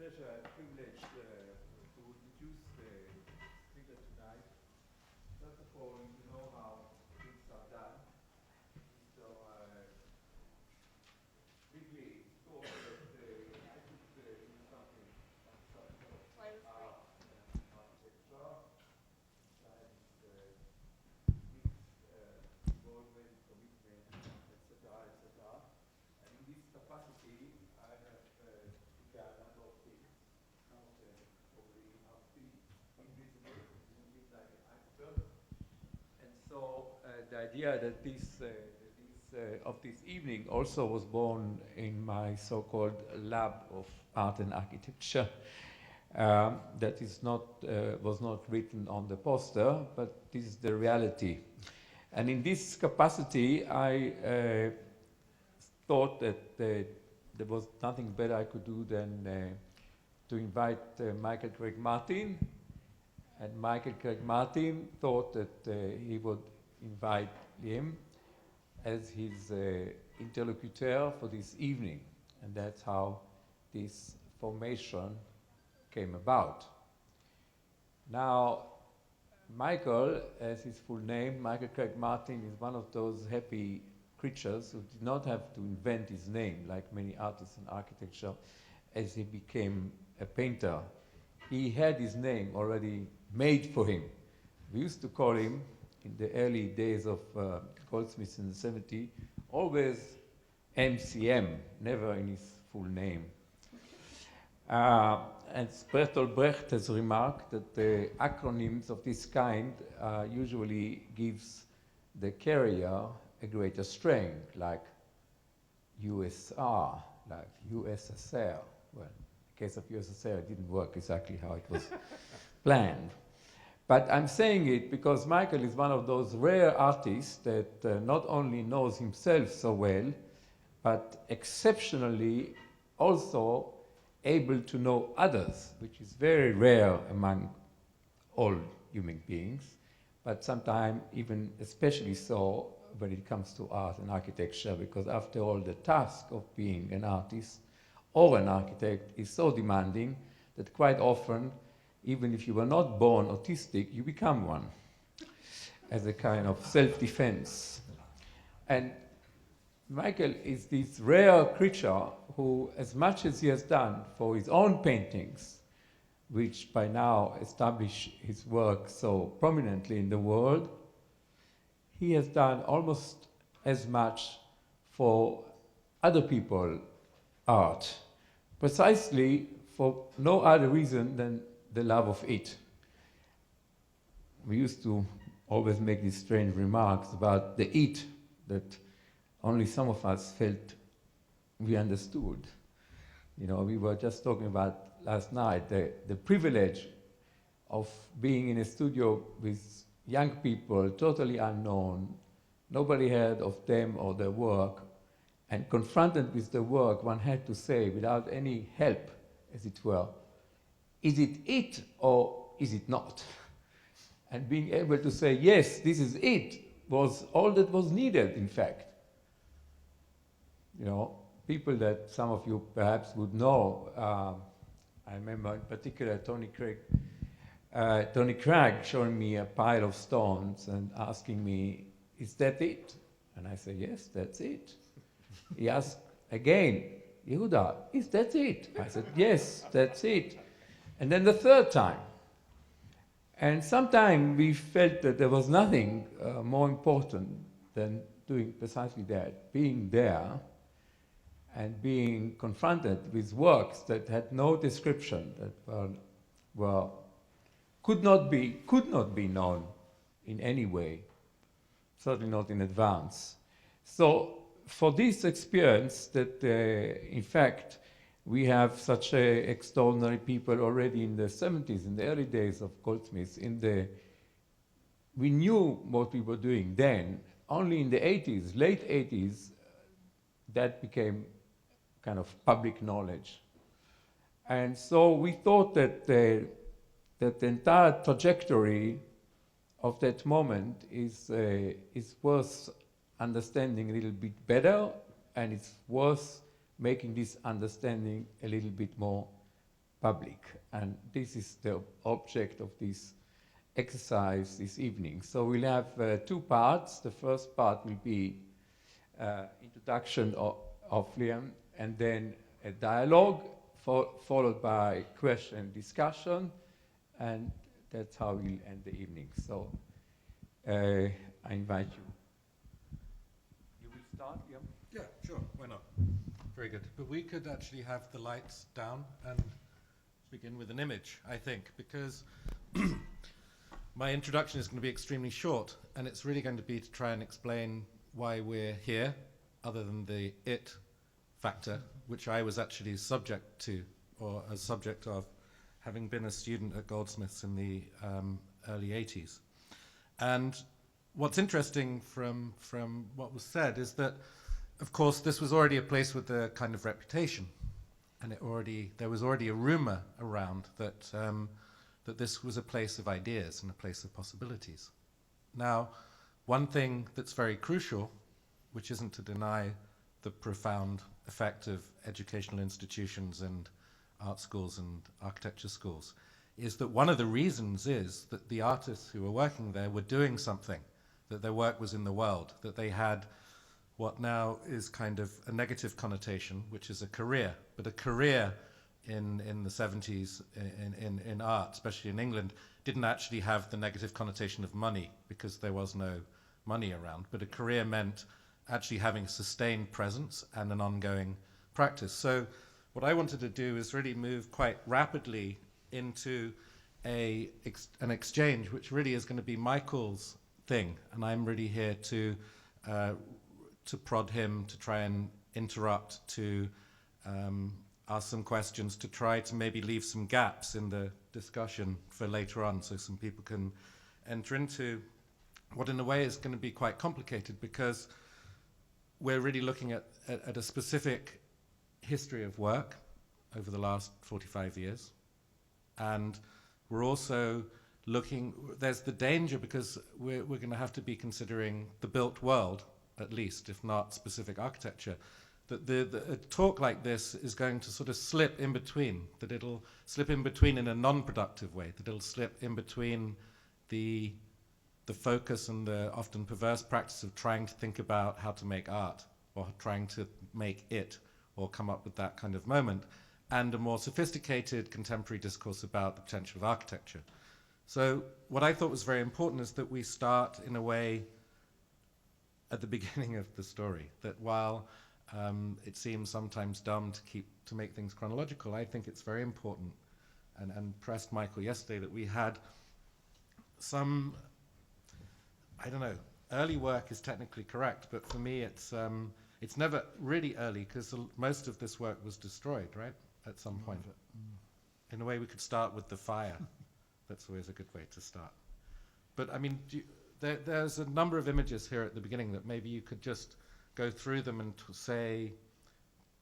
pleasure and privilege to introduce the speaker tonight. First of all, you know how things are done. So quickly thought that I could do something on architecture, involvement, commitment, etc., etc. And in this capacity, I have begun a number of things. Some of them probably are still invisible, like an iceberg. And so the idea that of this evening also was born in my so-called lab of art and architecture. That is not was not written on the poster, but this is the reality. And in this capacity, I thought that there was nothing better I could do than to invite Michael Craig Martin. And Michael Craig Martin thought that he would invite him as his interlocutor for this evening. And that's how this formation came about. Now, Michael, as his full name, Michael Craig Martin, is one of those happy creatures who did not have to invent his name like many artists in architecture as he became a painter. He had his name already made for him. We used to call him, in the early days of Goldsmiths in the 70s, always MCM, never in his full name. And Bertolt Brecht has remarked that the acronyms of this kind usually gives the carrier a greater strength, like USR, like USSR. Well, in the case of USSR, it didn't work exactly how it was planned. But I'm saying it because Michael is one of those rare artists that not only knows himself so well, but exceptionally also able to know others, which is very rare among all human beings, but sometimes even especially so when it comes to art and architecture, because after all, the task of being an artist or an architect is so demanding that quite often, even if you were not born autistic, you become one as a kind of self-defense. And Michael is this rare creature who, as much as he has done for his own paintings, which by now establish his work so prominently in the world, he has done almost as much for other people's art, precisely for no other reason than the love of it. We used to always make these strange remarks about the it that only some of us felt we understood. You know, we were just talking about last night the privilege of being in a studio with young people, totally unknown, nobody heard of them or their work, and confronted with the work, one had to say, without any help, as it were, is it or is it not? And being able to say, yes, this is it, was all that was needed, in fact. You know, people that some of you perhaps would know, I remember in particular Tony Craig showing me a pile of stones and asking me, is that it? And I said, yes, that's it. He asked again, Yehuda, is that it? I said, yes, that's it. And then the third time. And sometimes we felt that there was nothing more important than doing precisely that, being there and being confronted with works that had no description, that could not be known in any way, certainly not in advance. So for this experience that, in fact, we have such extraordinary people already in the 70s, in the early days of Goldsmiths, we knew what we were doing then. Only in the 80s, late 80s, that became kind of public knowledge. And so we thought that the entire trajectory of that moment is worth understanding a little bit better, and it's worth making this understanding a little bit more public. And this is the object of this exercise this evening. So we'll have two parts. The first part will be introduction of Liam, and then a dialogue followed by question and discussion, and that's how we'll end the evening. So I invite you. You will start, Liam? Yeah, sure, why not? Very good. But we could actually have the lights down and begin with an image, I think, because my introduction is going to be extremely short, and it's really going to be to try and explain why we're here, other than the it factor, which I was actually subject to, or a subject of, having been a student at Goldsmiths in the early 80s. And what's interesting from what was said is that, of course, this was already a place with a kind of reputation, and there was already a rumor around that that this was a place of ideas and a place of possibilities. Now, one thing that's very crucial, which isn't to deny the profound effect of educational institutions and art schools and architecture schools, is that one of the reasons is that the artists who were working there were doing something, that their work was in the world, that they had what now is kind of a negative connotation, which is a career. But a career in the 70s in art, especially in England, didn't actually have the negative connotation of money, because there was no money around. But a career meant actually having a sustained presence and an ongoing practice. So what I wanted to do is really move quite rapidly into an exchange, which really is going to be Michael's thing, and I'm really here to prod him, to try and interrupt, to ask some questions, to try to maybe leave some gaps in the discussion for later on, so some people can enter into what in a way is going to be quite complicated, because we're really looking at a specific history of work over the last 45 years. And we're also looking, there's the danger, because we're going to have to be considering the built world, at least, if not specific architecture, that a talk like this is going to sort of slip in between, that it'll slip in between in a non-productive way, that it'll slip in between the focus and the often perverse practice of trying to think about how to make art, or trying to make it, or come up with that kind of moment, and a more sophisticated contemporary discourse about the potential of architecture. So what I thought was very important is that we start in a way at the beginning of the story, that while it seems sometimes dumb to make things chronological, I think it's very important, and pressed Michael yesterday, that we had some, I don't know, early work is technically correct, but for me it's never really early, because most of this work was destroyed, right, at some point. In a way, we could start with the fire. That's always a good way to start. But I mean, there's a number of images here at the beginning that maybe you could just go through them and say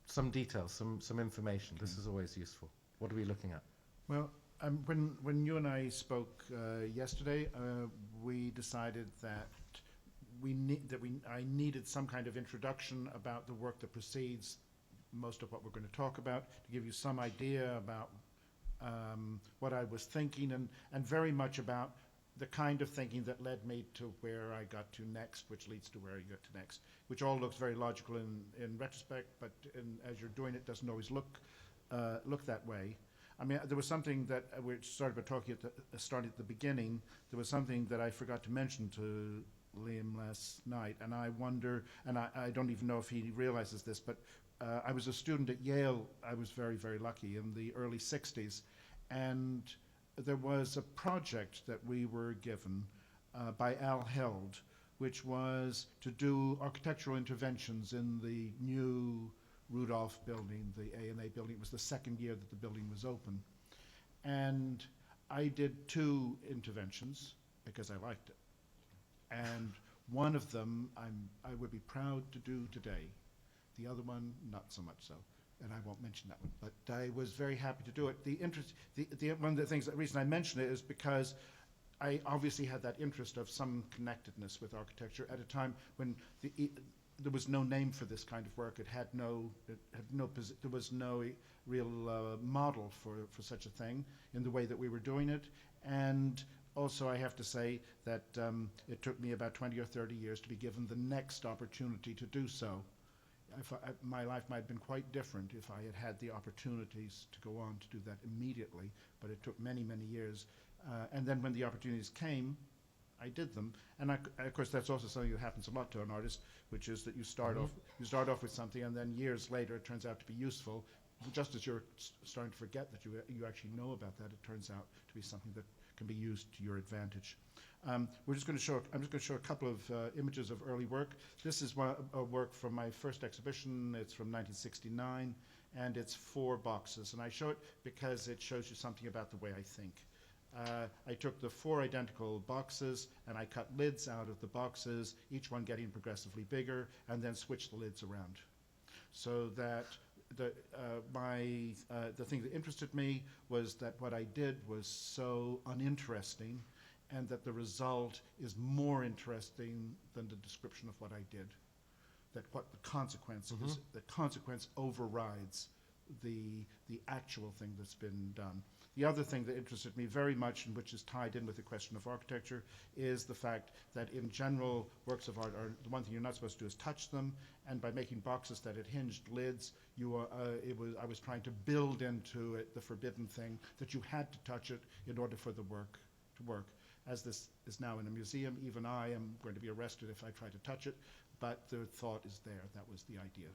some details, some information. This is always useful. What are we looking at? Well, when you and I spoke yesterday, we decided that I needed some kind of introduction about the work that precedes most of what we're going to talk about, to give you some idea about what I was thinking, and very much about the kind of thinking that led me to where I got to next, which leads to where I got to next, which all looks very logical in retrospect, but as you're doing it, doesn't always look that way. I mean, there was something that we started by talking starting at the beginning. There was something that I forgot to mention to Liam last night, and I wonder, and I don't even know if he realizes this, but I was a student at Yale. I was very, very lucky in the early 60s, and there was a project that we were given by Al Held, which was to do architectural interventions in the new Rudolph building, the A&A building. It was the second year that the building was open. And I did 2 interventions because I liked it. And one of them I would be proud to do today. The other one, not so much so. And I won't mention that one, but I was very happy to do it. One of the things, the reason I mention it is because I obviously had that interest of some connectedness with architecture at a time when there was no name for this kind of work. It had no there was no real model for such a thing in the way that we were doing it. And also I have to say that it took me about 20 or 30 years to be given the next opportunity to do so. My life might have been quite different if I had had the opportunities to go on to do that immediately, but it took many, many years. And then when the opportunities came, I did them. And of course, that's also something that happens a lot to an artist, which is that you start off with something, and then years later it turns out to be useful. Just as you're starting to forget that you actually know about that, it turns out to be something that can be used to your advantage. I'm just going to show a couple of images of early work. This is a work from my first exhibition. It's from 1969, and it's 4 boxes. And I show it because it shows you something about the way I think. I took the 4 identical boxes and I cut lids out of the boxes, each one getting progressively bigger, and then switched the lids around. So that the thing that interested me was that what I did was so uninteresting, and that the result is more interesting than the description of what I did. That what the consequence is, the consequence overrides the actual thing that's been done. The other thing that interested me very much, and which is tied in with the question of architecture, is the fact that in general works of art, the one thing you're not supposed to do is touch them, and by making boxes that had hinged lids, I was trying to build into it the forbidden thing, that you had to touch it in order for the work to work. As this is now in a museum, even I am going to be arrested if I try to touch it, but the thought is there. That was the idea.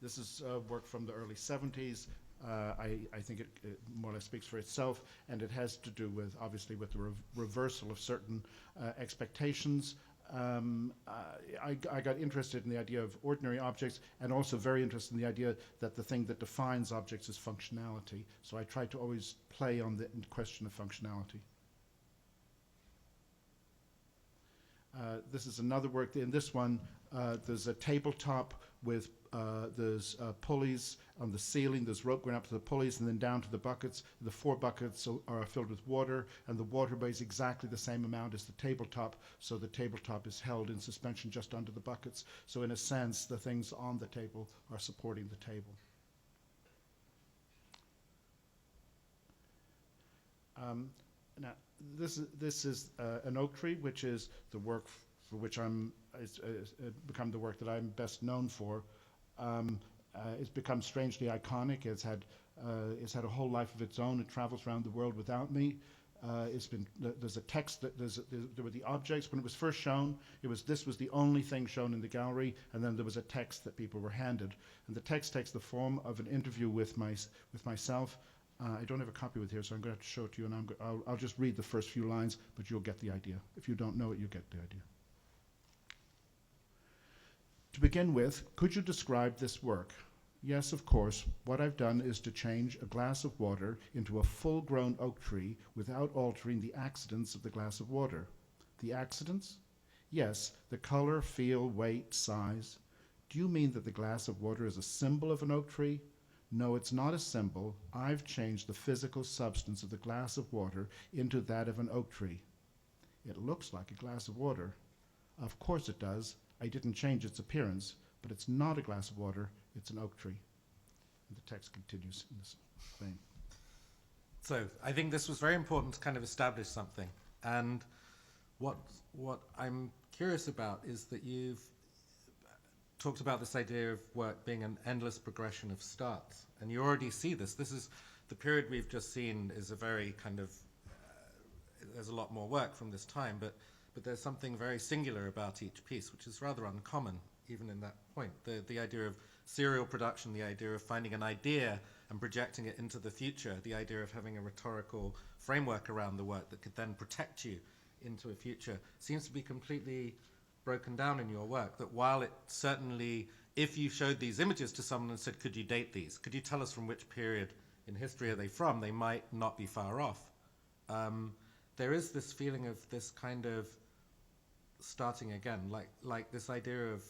This is work from the early 70s. I think it more or less speaks for itself, and it has to do with, obviously, with the reversal of certain expectations. I got interested in the idea of ordinary objects, and also very interested in the idea that the thing that defines objects is functionality. So I tried to always play on the question of functionality. This is another work. In this one, there's a tabletop with there's pulleys on the ceiling. There's rope going up to the pulleys and then down to the buckets. The 4 buckets are filled with water, and the water weighs exactly the same amount as the tabletop, so the tabletop is held in suspension just under the buckets. So in a sense, the things on the table are supporting the table. Now, this is an oak tree, which is the work for which it's become the work that I'm best known for. It's become strangely iconic. It's had a whole life of its own. It travels around the world without me. There's a text that there were the objects when it was first shown. This was the only thing shown in the gallery, and then there was a text that people were handed, and the text takes the form of an interview with myself. I don't have a copy with here, so I'm going to have to show it to you, and I'll just read the first few lines, but you'll get the idea. If you don't know it, you get the idea. To begin with, could you describe this work? Yes, of course. What I've done is to change a glass of water into a full-grown oak tree without altering the accidents of the glass of water. The accidents? Yes, the color, feel, weight, size. Do you mean that the glass of water is a symbol of an oak tree? No, it's not a symbol. I've changed the physical substance of the glass of water into that of an oak tree. It looks like a glass of water. Of course it does. I didn't change its appearance, but it's not a glass of water, it's an oak tree. And the text continues in this vein. So I think this was very important to kind of establish something. And what I'm curious about is that you've talked about this idea of work being an endless progression of starts. And you already see this. This is the period we've just seen is a very kind of, there's a lot more work from this time, but there's something very singular about each piece, which is rather uncommon, even in that point. The idea of serial production, the idea of finding an idea and projecting it into the future, the idea of having a rhetorical framework around the work that could then protect you into a future, seems to be completely broken down in your work. That while it certainly, if you showed these images to someone and said, could you date these? Could you tell us from which period in history are they from? They might not be far off. There is this feeling of this kind of starting again, like this idea of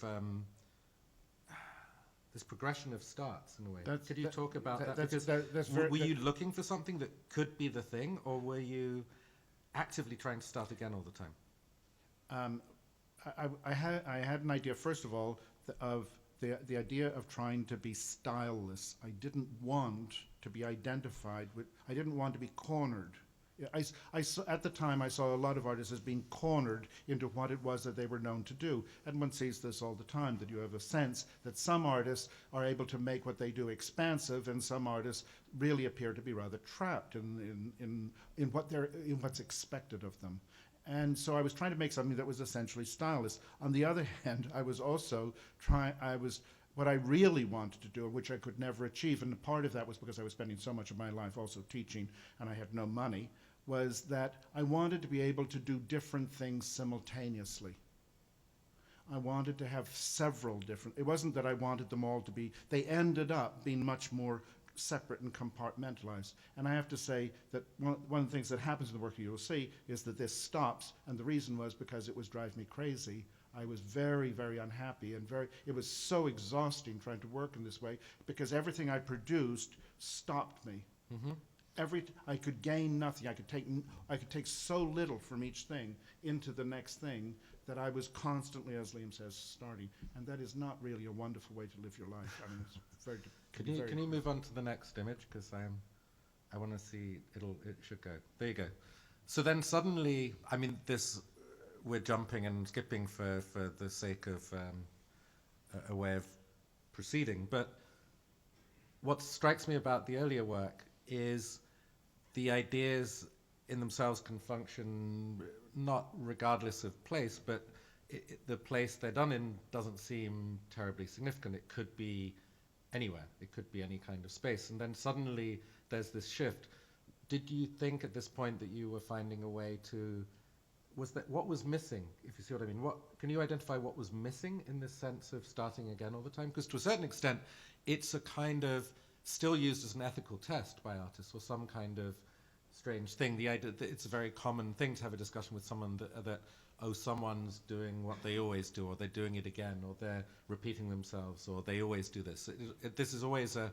this progression of starts in a way. Could you talk about that? Because were you looking for something that could be the thing, or were you actively trying to start again all the time? I had an idea, first of all, of the idea of trying to be styleless. I didn't want to be identified with, I didn't want to be cornered. At the time, I saw a lot of artists as being cornered into what it was that they were known to do. And one sees this all the time, that you have a sense that some artists are able to make what they do expansive, and some artists really appear to be rather trapped in what's expected of them. And so I was trying to make something that was essentially stylist. On the other hand, I was also what I really wanted to do, which I could never achieve, and part of that was because I was spending so much of my life also teaching and I had no money, was that I wanted to be able to do different things simultaneously. I wanted to have several different, it wasn't that I wanted them all to be, they ended up being much more separate and compartmentalized. And I have to say that one of the things that happens in the work you'll see is that this stops, and the reason was because it was driving me crazy. I was very, very unhappy, and it was so exhausting trying to work in this way, because everything I produced stopped me. Mm-hmm. I could gain nothing. I could take so little from each thing into the next thing that I was constantly, as Liam says, starting. And that is not really a wonderful way to live your life. I mean, it's very. Can you move on to the next image, because I want to see it should go. There you go. So then suddenly, I mean, we're jumping and skipping for the sake of a way of proceeding. But what strikes me about the earlier work is the ideas in themselves can function not regardless of place, but the place they're done in doesn't seem terribly significant. It could be anywhere. It could be any kind of space. And then suddenly there's this shift. Did you think at this point that you were finding a way to, what was missing, if you see what I mean? Can you identify what was missing in this sense of starting again all the time? Because to a certain extent, it's a kind of still used as an ethical test by artists, or some kind of strange thing. The idea that it's a very common thing to have a discussion with someone that someone's doing what they always do, or they're doing it again, or they're repeating themselves, or they always do this. This is always a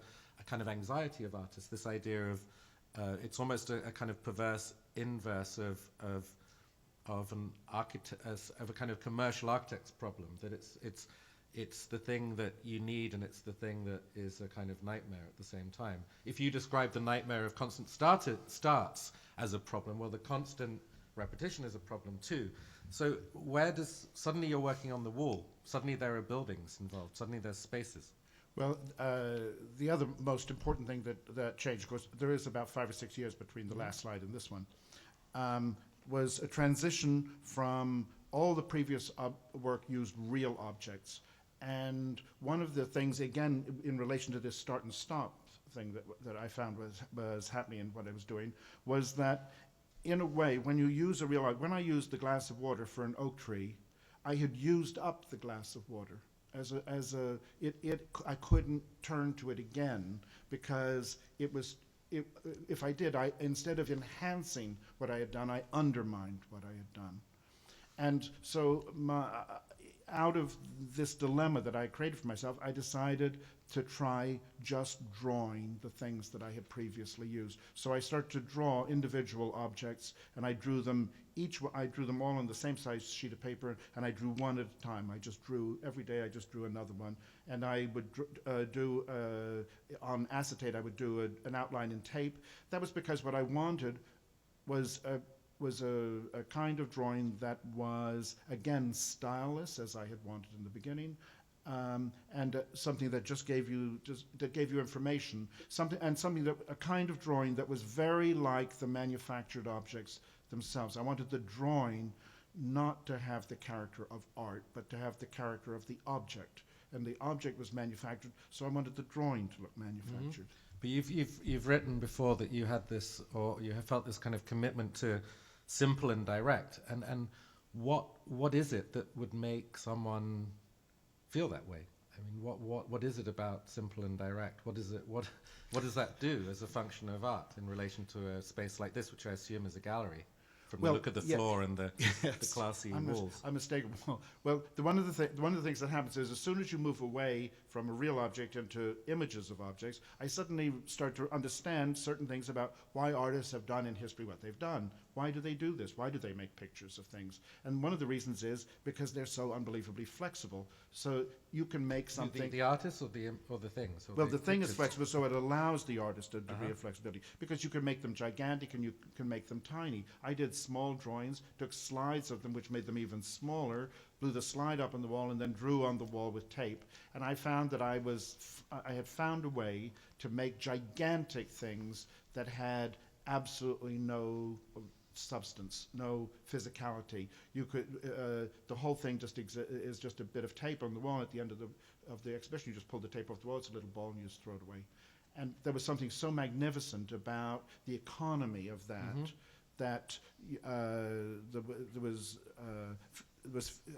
kind of anxiety of artists, this idea of, it's almost a kind of perverse inverse of a kind of commercial architect's problem, that it's the thing that you need, and it's the thing that is a kind of nightmare at the same time. If you describe the nightmare of constant starts as a problem, well, the constant repetition is a problem too. So suddenly you're working on the wall, suddenly there are buildings involved, suddenly there's spaces. Well, the other most important thing that changed, of course, there is about 5 or 6 years between the last slide and this one, was a transition from all the previous work used real objects. And one of the things, again, in relation to this start and stop thing that I found was happening in what I was doing, was that, in a way, when you use a real object, when I used the glass of water for an oak tree, I had used up the glass of water. I couldn't turn to it again, because if I did, instead of enhancing what I had done, I undermined what I had done. And so out of this dilemma that I created for myself, I decided to try just drawing the things that I had previously used. So I started to draw individual objects, and I drew them all on the same size sheet of paper, and I drew one at a time. Every day I just drew another one. And I would on acetate, I would do an outline in tape. That was because what I wanted was a kind of drawing that was, again, styleless, as I had wanted in the beginning, and something that just gave you information, a kind of drawing that was very like the manufactured objects themselves. I wanted the drawing not to have the character of art, but to have the character of the object, and the object was manufactured, so I wanted the drawing to look manufactured. Mm-hmm. But you've written before that you had this, or you have felt this kind of commitment to simple and direct, and what is it that would make someone feel that way? I mean, what is it about simple and direct? What does that do as a function of art in relation to a space like this, which I assume is a gallery, from the look of the floor and the classy walls? Unmistakable. Well, one of the things that happens is, as soon as you move away from a real object into images of objects, I suddenly start to understand certain things about why artists have done in history what they've done, why do they do this? Why do they make pictures of things? And one of the reasons is because they're so unbelievably flexible. So you can make something... The artist or the things? Or Well, the thing is pictures? flexible, so it allows the artist a degree of flexibility, because you can make them gigantic and you can make them tiny. I did small drawings, took slides of them, which made them even smaller, blew the slide up on the wall, and then drew on the wall with tape. And I found that I had found a way to make gigantic things that had absolutely no substance, no physicality. You could the whole thing is just a bit of tape on the wall. At the end of the exhibition, you just pull the tape off the wall. It's a little ball, and you just throw it away. And there was something so magnificent about the economy of that that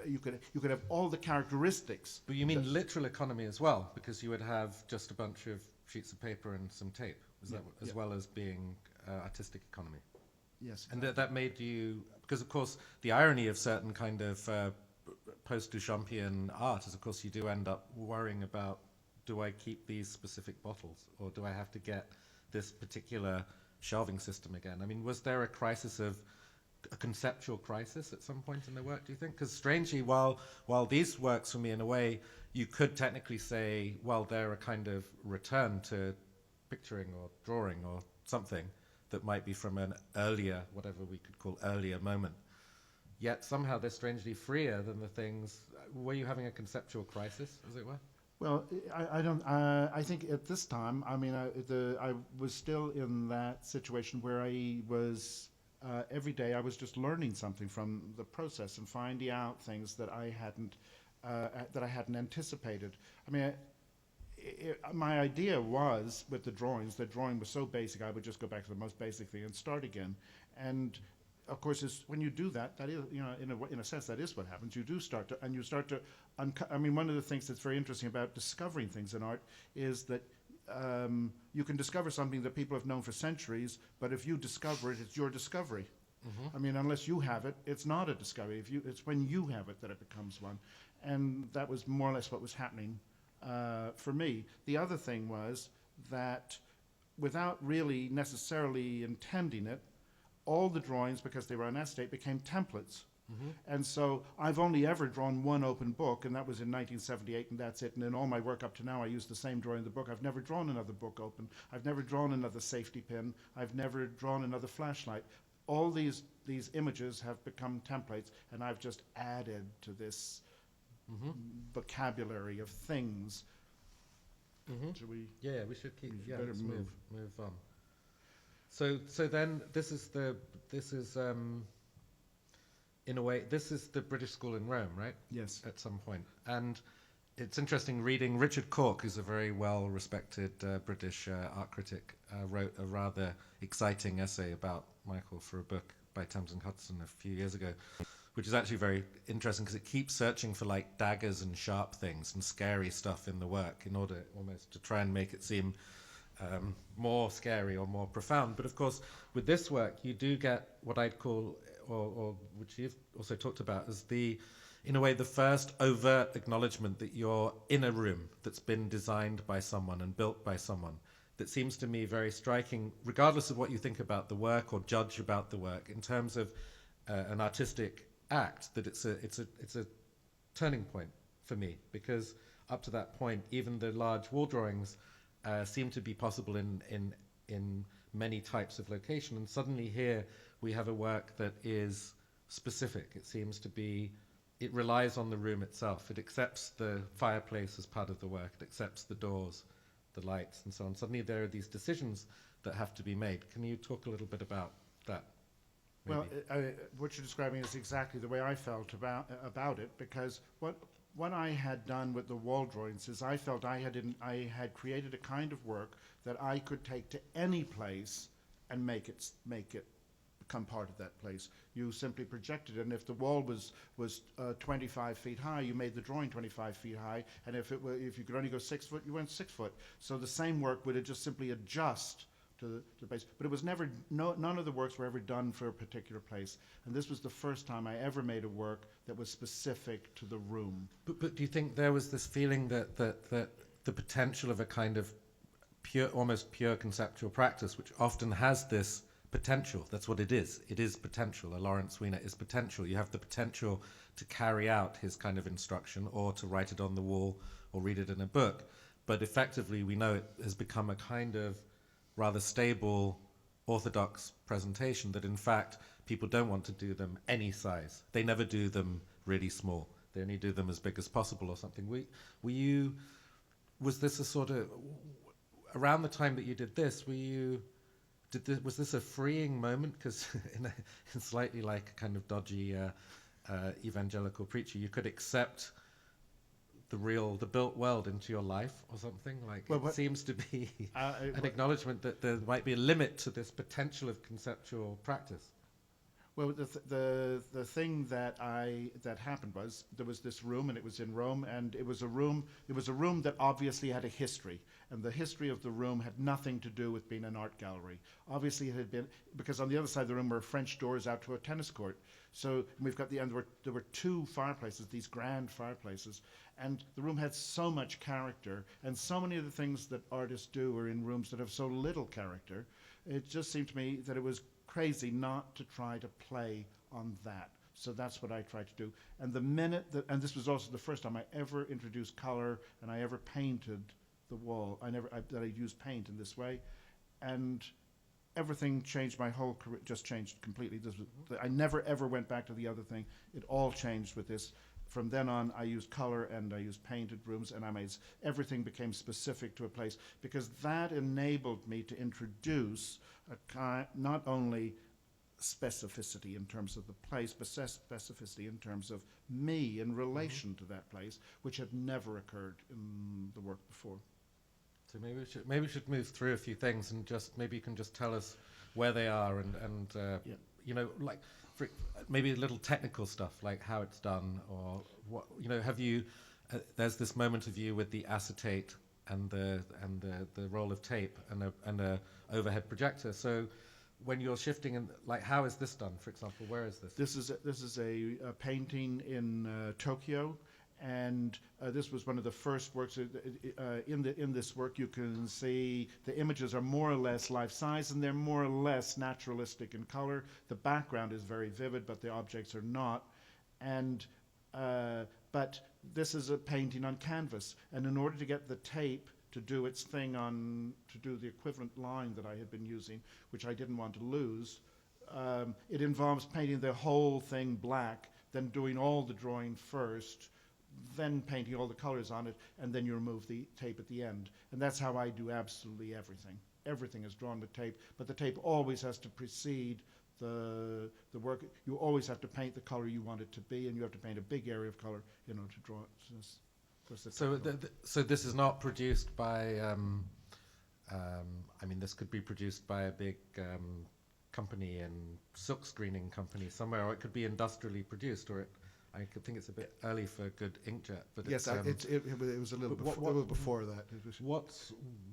you could have all the characteristics. But you mean literal economy as well, because you would have just a bunch of sheets of paper and some tape, as well as being artistic economy. Yes. And that made you, because of course the irony of certain kind of post-Duchampian art is, of course, you do end up worrying about, do I keep these specific bottles, or do I have to get this particular shelving system again? I mean, was there a conceptual crisis at some point in the work, do you think? Because strangely, while these works for me, in a way, you could technically say, well, they're a kind of return to picturing or drawing or something that might be from an earlier, whatever we could call earlier moment. Yet somehow they're strangely freer than the things. Were you having a conceptual crisis, as it were? Well, I don't. I think at this time, I mean, I was still in that situation where I was every day. I was just learning something from the process and finding out things that I hadn't anticipated. I mean, my idea was with the drawings. The drawing was so basic, I would just go back to the most basic thing and start again. And of course, when you do that, that is, you know, in a sense, that is what happens. You do start to, and you start to I mean, one of the things that's very interesting about discovering things in art is that you can discover something that people have known for centuries, but if you discover it, it's your discovery. I mean, unless you have it, it's not a discovery. It's when you have it that it becomes one. And that was more or less what was happening for me. The other thing was that without really necessarily intending it, all the drawings, because they were on acetate, became templates. And so I've only ever drawn one open book, and that was in 1978, and that's it. And in all my work up to now, I use the same drawing in the book. I've never drawn another book open. I've never drawn another safety pin. I've never drawn another flashlight. All these images have become templates, and I've just added to this vocabulary of things. Should we? Yeah, we should keep. Yeah, better let's move on. So then this is in a way, this is the British School in Rome, right? Yes. At some point. And it's interesting reading Richard Cork, who's a very well-respected British art critic, wrote a rather exciting essay about Michael for a book by Thames and Hudson a few years ago, which is actually very interesting because it keeps searching for like daggers and sharp things and scary stuff in the work in order almost to try and make it seem more scary or more profound. But of course, with this work, you do get what I'd call, or which you've also talked about, as in a way, the first overt acknowledgement that you're in a room that's been designed by someone and built by someone. That seems to me very striking, regardless of what you think about the work or judge about the work, in terms of an artistic act. That it's a turning point for me, because up to that point, even the large wall drawings seem to be possible in many types of location, and suddenly here we have a work that is specific. It seems to be, it relies on the room itself. It accepts the fireplace as part of the work. It accepts the doors, the lights, and so on. Suddenly there are these decisions that have to be made. Can you talk a little bit about that? Maybe? Well, what you're describing is exactly the way I felt about it, because what I had done with the wall drawings is I felt I had created a kind of work that I could take to any place and make it become part of that place. You simply projected it, and if the wall was 25 feet high, you made the drawing 25 feet high, and if you could only go 6 foot, you went 6 foot. So the same work would just simply adjust to the place. But it was never, none of the works were ever done for a particular place. And this was the first time I ever made a work that was specific to the room. But do you think there was this feeling that the potential of a kind of almost pure conceptual practice, which often has this potential. That's what it is. It is potential. A Lawrence Weiner is potential. You have the potential to carry out his kind of instruction or to write it on the wall or read it in a book. But effectively, we know it has become a kind of rather stable, orthodox presentation that, in fact, people don't want to do them any size. They never do them really small. They only do them as big as possible or something. Was this a sort of, around the time that you did this, was this a freeing moment? Because in slightly like a kind of dodgy evangelical preacher, you could accept the built world into your life or something? Like, it seems to be an acknowledgement that there might be a limit to this potential of conceptual practice. Well, the thing that happened was there was this room, and it was in Rome, and it was a room that obviously had a history, and the history of the room had nothing to do with being an art gallery. Obviously, it had been, because on the other side of the room were French doors out to a tennis court. So we've got there were two fireplaces, these grand fireplaces, and the room had so much character, and so many of the things that artists do are in rooms that have so little character. It just seemed to me that it was crazy not to try to play on that. So that's what I tried to do. And the minute that, and this was also the first time I ever introduced color and I ever painted the wall. I used paint in this way, and everything changed. My whole career just changed completely. I never ever went back to the other thing. It all changed with this. From then on, I used color and I used painted rooms, and everything became specific to a place, because that enabled me to introduce not only specificity in terms of the place, but specificity in terms of me in relation to that place, which had never occurred in the work before. So maybe we should move through a few things, and maybe you can just tell us where they are and you know, like maybe a little technical stuff, like how it's done, or what, you know, have you there's this moment of you with the acetate and the roll of tape and a overhead projector. So when you're shifting, and like, how is this done, for example? Where is this? This is a painting in Tokyo, and this was one of the first works. In this work, you can see the images are more or less life-size, and they're more or less naturalistic in color. The background is very vivid, but the objects are not. And but this is a painting on canvas, and in order to get the tape to do its thing to do the equivalent line that I had been using, which I didn't want to lose, it involves painting the whole thing black, then doing all the drawing first, then painting all the colors on it, and then you remove the tape at the end. And that's how I do absolutely everything. Everything is drawn with tape, but the tape always has to precede the work. You always have to paint the color you want it to be, and you have to paint a big area of color, you know, to draw it. So this is not produced by, I mean, this could be produced by a big company and silk screening company somewhere, or it could be industrially produced, or I could think it's a bit early for a good inkjet, but yes, it was a little before that.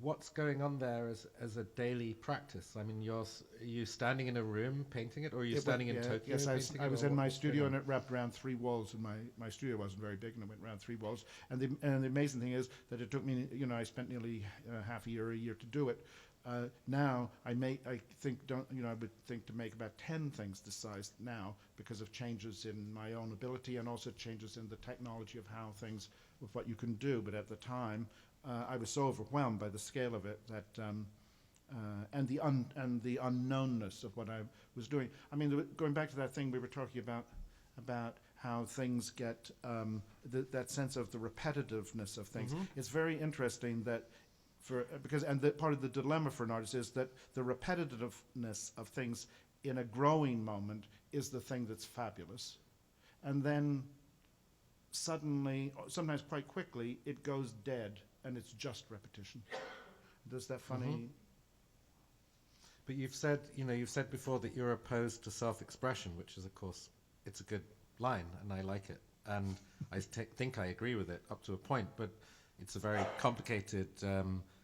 What's going on there as a daily practice? I mean, are you standing in a room painting it, or are you standing in Tokyo? Yes, painting I was it, in my studio, and it wrapped around 3 walls, and my studio wasn't very big, and it went around 3 walls. And the amazing thing is that it took me, you know, I spent nearly half a year to do it. Now I would think to make about 10 things this size now, because of changes in my own ability and also changes in the technology of what you can do. But at the time, I was so overwhelmed by the scale of it that and the unknownness of what I was doing. I mean, going back to that thing we were talking about how things get that sense of the repetitiveness of things. Mm-hmm. It's very interesting that. Part of the dilemma for an artist is that the repetitiveness of things in a growing moment is the thing that's fabulous. And then suddenly, sometimes quite quickly, it goes dead, and it's just repetition. Does that funny... Mm-hmm. But you've said before that you're opposed to self-expression, which is, of course, it's a good line, and I like it. And I think I agree with it up to a point, but it's a very complicated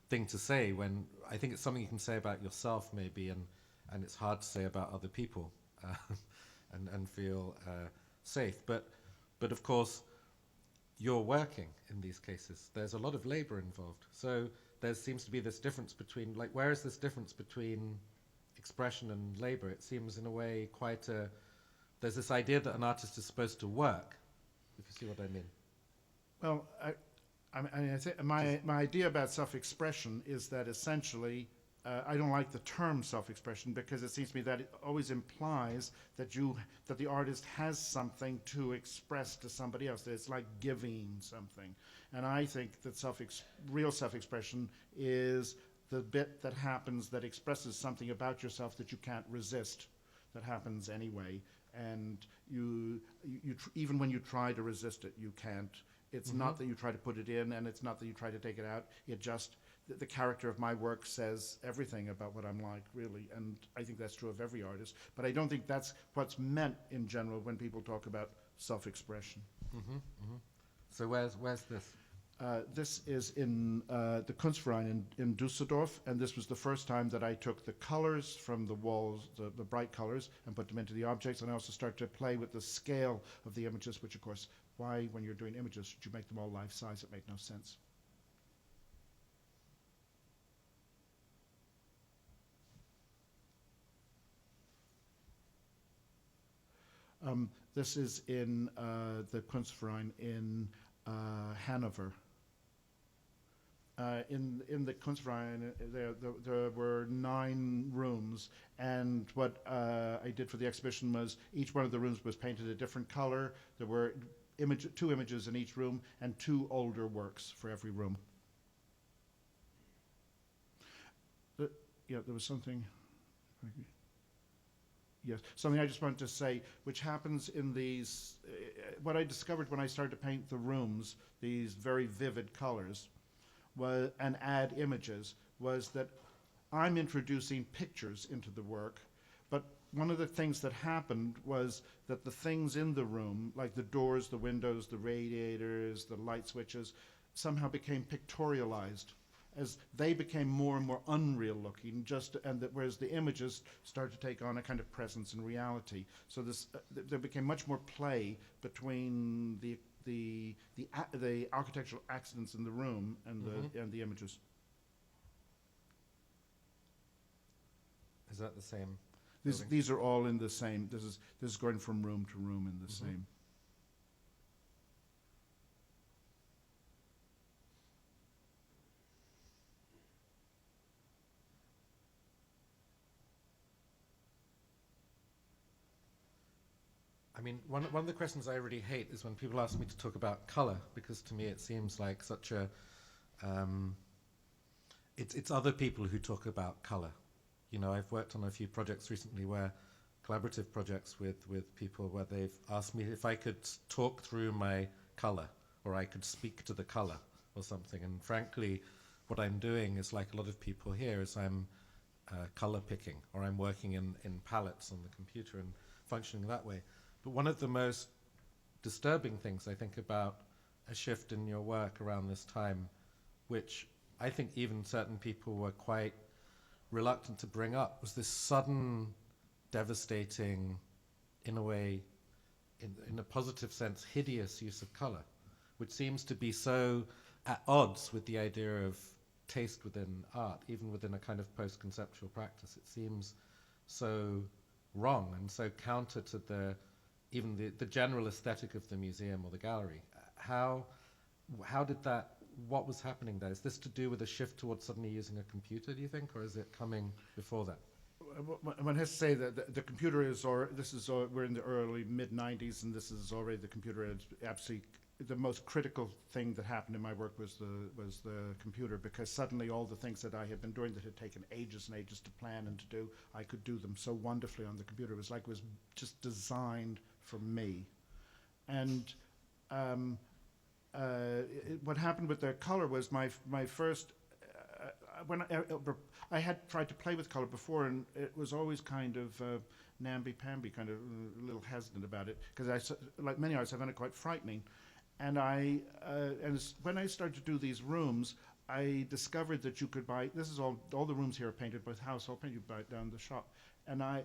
thing to say, when I think it's something you can say about yourself maybe, and it's hard to say about other people and feel safe. But of course, you're working in these cases. There's a lot of labor involved. So there seems to be this difference between, like, where is this difference between expression and labor, it seems in a way quite a... There's this idea that an artist is supposed to work, if you see what I mean. Well, I think my idea about self-expression is that essentially, I don't like the term self-expression because it seems to me that it always implies that the artist has something to express to somebody else. That it's like giving something, and I think that real self-expression is the bit that happens that expresses something about yourself that you can't resist, that happens anyway, and even when you try to resist it, you can't. It's not that you try to put it in, and it's not that you try to take it out. It just, the character of my work says everything about what I'm like, really, and I think that's true of every artist. But I don't think that's what's meant in general when people talk about self-expression. So where's this? This is in the Kunstverein in Düsseldorf, and this was the first time that I took the colors from the walls, the bright colors, and put them into the objects, and I also started to play with the scale of the images, which of course, why when you're doing images should you make them all life-size? It made no sense. This is in the Kunstverein in Hanover. In the Kunstverein, there were 9 rooms, and what I did for the exhibition was each one of the rooms was painted a different color. There were 2 images in each room and 2 older works for every room. Yeah, there was something. Yes, something I just wanted to say, which happens in these, what I discovered when I started to paint the rooms, these very vivid colors, and add images, was that I'm introducing pictures into the work, but one of the things that happened was that the things in the room, like the doors, the windows, the radiators, the light switches, somehow became pictorialized as they became more and more unreal looking, whereas the images started to take on a kind of presence and reality. So there became much more play between the architectural accidents in the room and the images. Is that the same? These are all in the same. This is going from room to room in the same. I mean, one of the questions I really hate is when people ask me to talk about color, because to me it seems like such a... it's other people who talk about color. You know, I've worked on a few projects recently collaborative projects with people where they've asked me if I could talk through my color, or I could speak to the color or something. And frankly, what I'm doing is like a lot of people here, is I'm color picking, or I'm working in palettes on the computer and functioning that way. But one of the most disturbing things I think about a shift in your work around this time, which I think even certain people were quite reluctant to bring up, was this sudden, devastating, in a way, in a positive sense, hideous use of color, which seems to be so at odds with the idea of taste within art, even within a kind of post-conceptual practice. It seems so wrong and so counter to even the general aesthetic of the museum or the gallery. How did that, what was happening there? Is this to do with a shift towards suddenly using a computer, do you think, or is it coming before that? One has to say that the computer is, we're in the early mid-90s, and this is already, the computer is absolutely, the most critical thing that happened in my work was the computer, because suddenly all the things that I had been doing that had taken ages and ages to plan and to do, I could do them so wonderfully on the computer. It was like it was just designed for me. And what happened with the color was my first, when I had tried to play with color before, and it was always kind of namby-pamby, kind of a little hesitant about it, because like many artists, I found it quite frightening. And when I started to do these rooms, I discovered that you could buy, this is all the rooms here are painted with household paint, you buy it down the shop. And I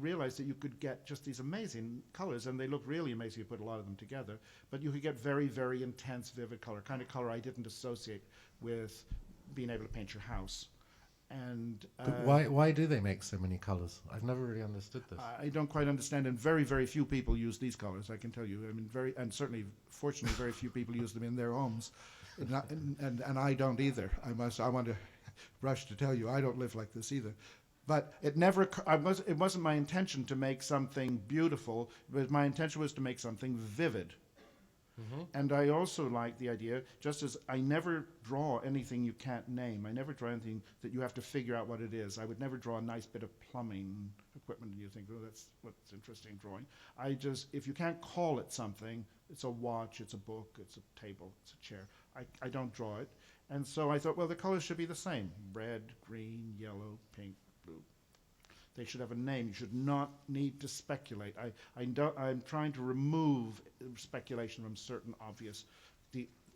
realized that you could get just these amazing colors, and they look really amazing. You put a lot of them together, but you could get very, very intense, vivid color, kind of color I didn't associate with being able to paint your house. And But why do they make so many colours? I've never really understood this. I don't quite understand, and very, very few people use these colors, I can tell you. I mean, and certainly, fortunately, very few people use them in their homes. And I don't either. I want to rush to tell you, I don't live like this either. But it wasn't my intention to make something beautiful, but my intention was to make something vivid. Mm-hmm. And I also like the idea, just as I never draw anything you can't name. I never draw anything that you have to figure out what it is. I would never draw a nice bit of plumbing equipment and you think, oh, that's what's interesting drawing. If you can't call it something, it's a watch, it's a book, it's a table, it's a chair. I don't draw it. And so I thought, well, the colors should be the same. Red, green, yellow, pink, blue. They should have a name. You should not need to speculate. I'm trying to remove speculation from certain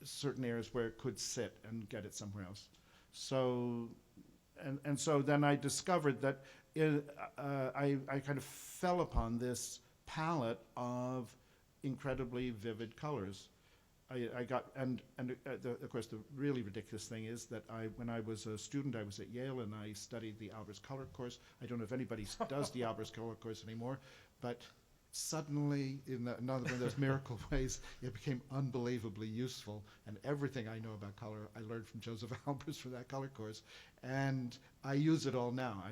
certain areas where it could sit and get it somewhere else. So, and so then I discovered that I kind of fell upon this palette of incredibly vivid colors. Of course, the really ridiculous thing is that when I was a student, I was at Yale and I studied the Albers Color course. I don't know if anybody does the Albers Color course anymore, but suddenly, in another one of those miracle ways, it became unbelievably useful. And everything I know about color, I learned from Joseph Albers for that color course, and I use it all now.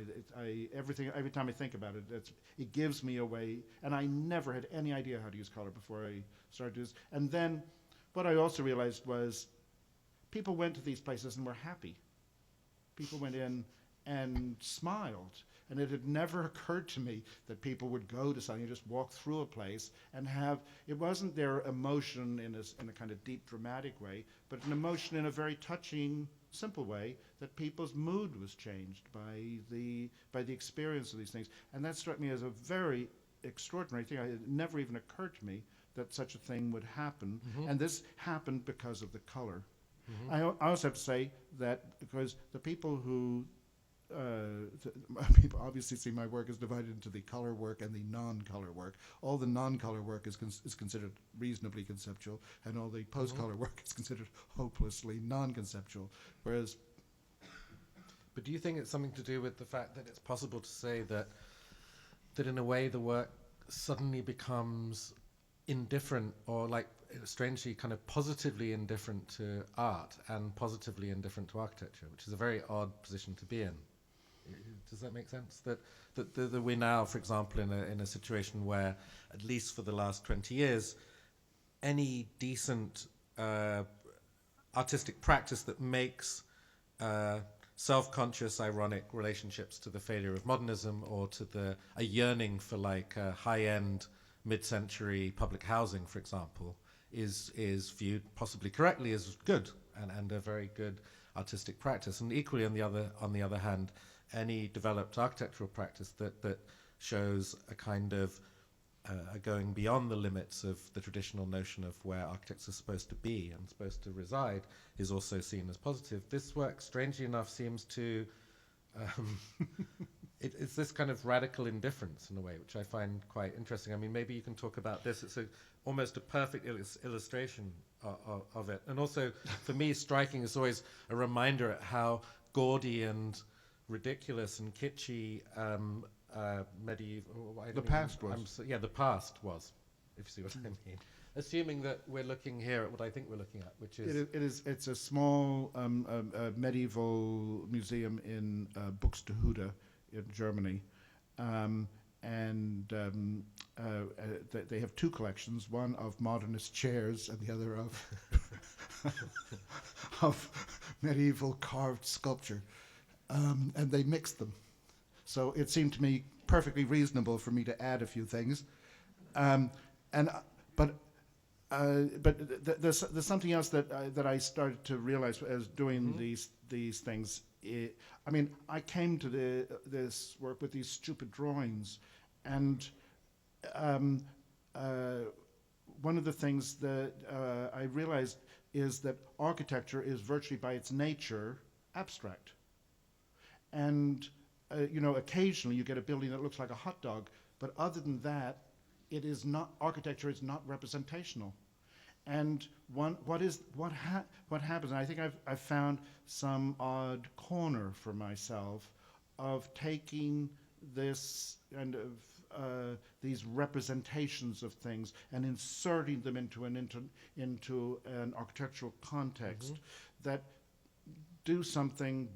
Every time I think about it, it gives me a way. And I never had any idea how to use color before I started to use. And then what I also realized was people went to these places and were happy. People went in and smiled. And it had never occurred to me that people would go to something, just walk through a place and it wasn't their emotion in a kind of deep dramatic way, but an emotion in a very touching, simple way, that people's mood was changed by the experience of these things. And that struck me as a very extraordinary thing. It never even occurred to me that such a thing would happen. Mm-hmm. And this happened because of the color. Mm-hmm. I also have to say that because the people who people obviously see my work is divided into the color work and the non-color work. All the non-color work is considered reasonably conceptual, and all the post-color work is considered hopelessly non-conceptual. But do you think it's something to do with the fact that it's possible to say that in a way the work suddenly becomes indifferent, or like strangely kind of positively indifferent to art and positively indifferent to architecture, which is a very odd position to be in? Does that make sense? That we're now, for example, in a situation where, at least for the last 20 years, any decent artistic practice that makes self-conscious, ironic relationships to the failure of modernism or to a yearning for like high-end mid-century public housing, for example, is viewed possibly correctly as good and a very good artistic practice. And equally, on the other hand, any developed architectural practice that shows a kind of going beyond the limits of the traditional notion of where architects are supposed to be and supposed to reside is also seen as positive. This work, strangely enough, seems to it's this kind of radical indifference in a way, which I find quite interesting. I mean, maybe you can talk about this. It's almost a perfect illustration of it. And also, for me, striking is always a reminder at how gaudy and ridiculous and kitschy medieval... The past was. The past was, if you see what I mean. Assuming that we're looking here at what I think we're looking at, which is... It's a small medieval museum in Buxtehude in Germany. They have two collections, one of modernist chairs and the other of medieval carved sculpture. And they mixed them. So it seemed to me perfectly reasonable for me to add a few things. But there's something else that I started to realize as doing these things. I came to this work with these stupid drawings, and one of the things that I realized is that architecture is virtually by its nature abstract. And occasionally you get a building that looks like a hot dog, but other than that, architecture is not representational. And what happens, and I think I've found some odd corner for myself of taking this kind of these representations of things and inserting them into an architectural context that do something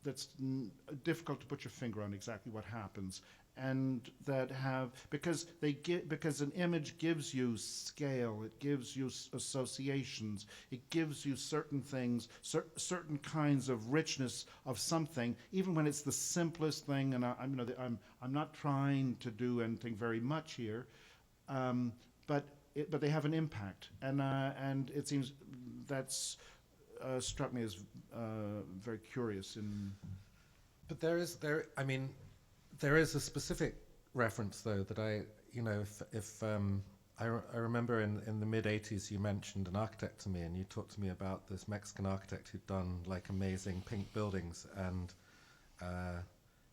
that's difficult to put your finger on exactly what happens, and that because an image gives you scale, it gives you associations, it gives you certain things, certain kinds of richness of something, even when it's the simplest thing. And I'm not trying to do anything very much here, but they have an impact, and it seems that's struck me as very curious. But there is a specific reference, though, that I remember in the mid-'80s you mentioned an architect to me, and you talked to me about this Mexican architect who'd done like amazing pink buildings, and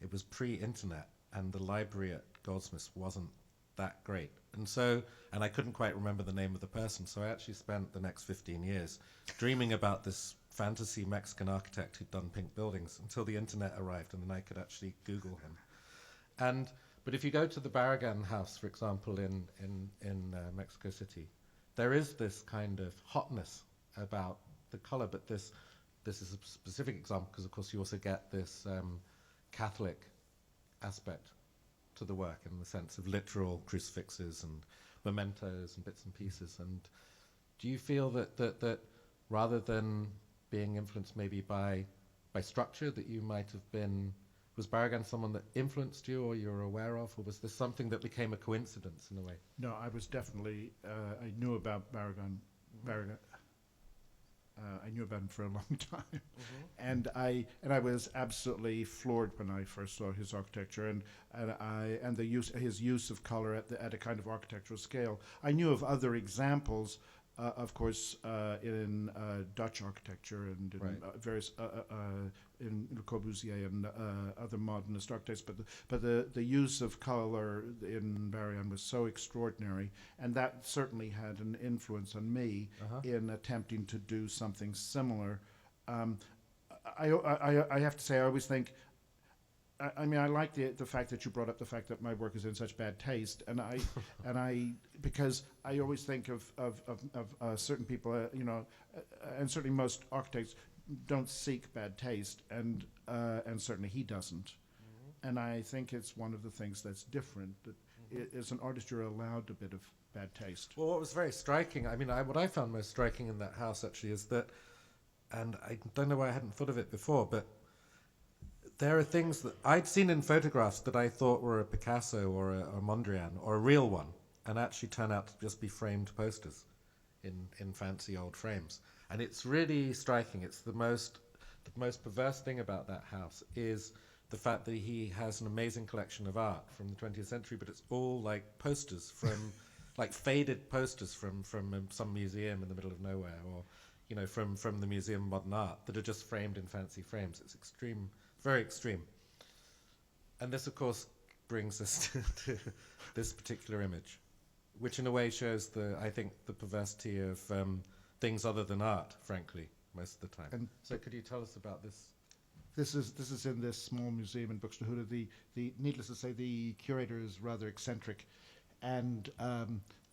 it was pre-internet, and the library at Goldsmiths wasn't that great. And I couldn't quite remember the name of the person, so I actually spent the next 15 years dreaming about this fantasy Mexican architect who'd done pink buildings until the internet arrived, and then I could actually Google him. But if you go to the Barragan house, for example, in Mexico City, there is this kind of hotness about the color, but this is a specific example because, of course, you also get this Catholic aspect to the work in the sense of literal crucifixes and mementos and bits and pieces. And do you feel that rather than being influenced maybe by structure, that you might have been, was Barragan someone that influenced you or you're aware of, or was this something that became a coincidence in a way? No, I was definitely, I knew about Barragan. I knew about him for a long time, and I was absolutely floored when I first saw his architecture and his use of color at a kind of architectural scale. I knew of other examples, of course, in Dutch architecture and in various in Le Corbusier and other modernist architects, but the use of color in Barragan was so extraordinary, and that certainly had an influence on me in attempting to do something similar. I have to say, I always think, I mean, I like the fact that you brought up the fact that my work is in such bad taste, and because I always think of certain people, and certainly most architects don't seek bad taste, and certainly he doesn't. And I think it's one of the things that's different, that as an artist you're allowed a bit of bad taste. Well, what was very striking, I mean, what I found most striking in that house actually is that, and I don't know why I hadn't thought of it before, but there are things that I'd seen in photographs that I thought were a Picasso or a Mondrian or a real one, and actually turn out to just be framed posters in fancy old frames. And it's really striking. It's the most perverse thing about that house is the fact that he has an amazing collection of art from the 20th century, but it's all like posters from, like faded posters from some museum in the middle of nowhere, or from the Museum of Modern Art that are just framed in fancy frames. It's extreme, very extreme. And this, of course, brings us to this particular image, which in a way shows I think the perversity of things other than art, frankly, most of the time. And so could you tell us about this? This is in this small museum in Buxtehude. The needless to say, the curator is rather eccentric, and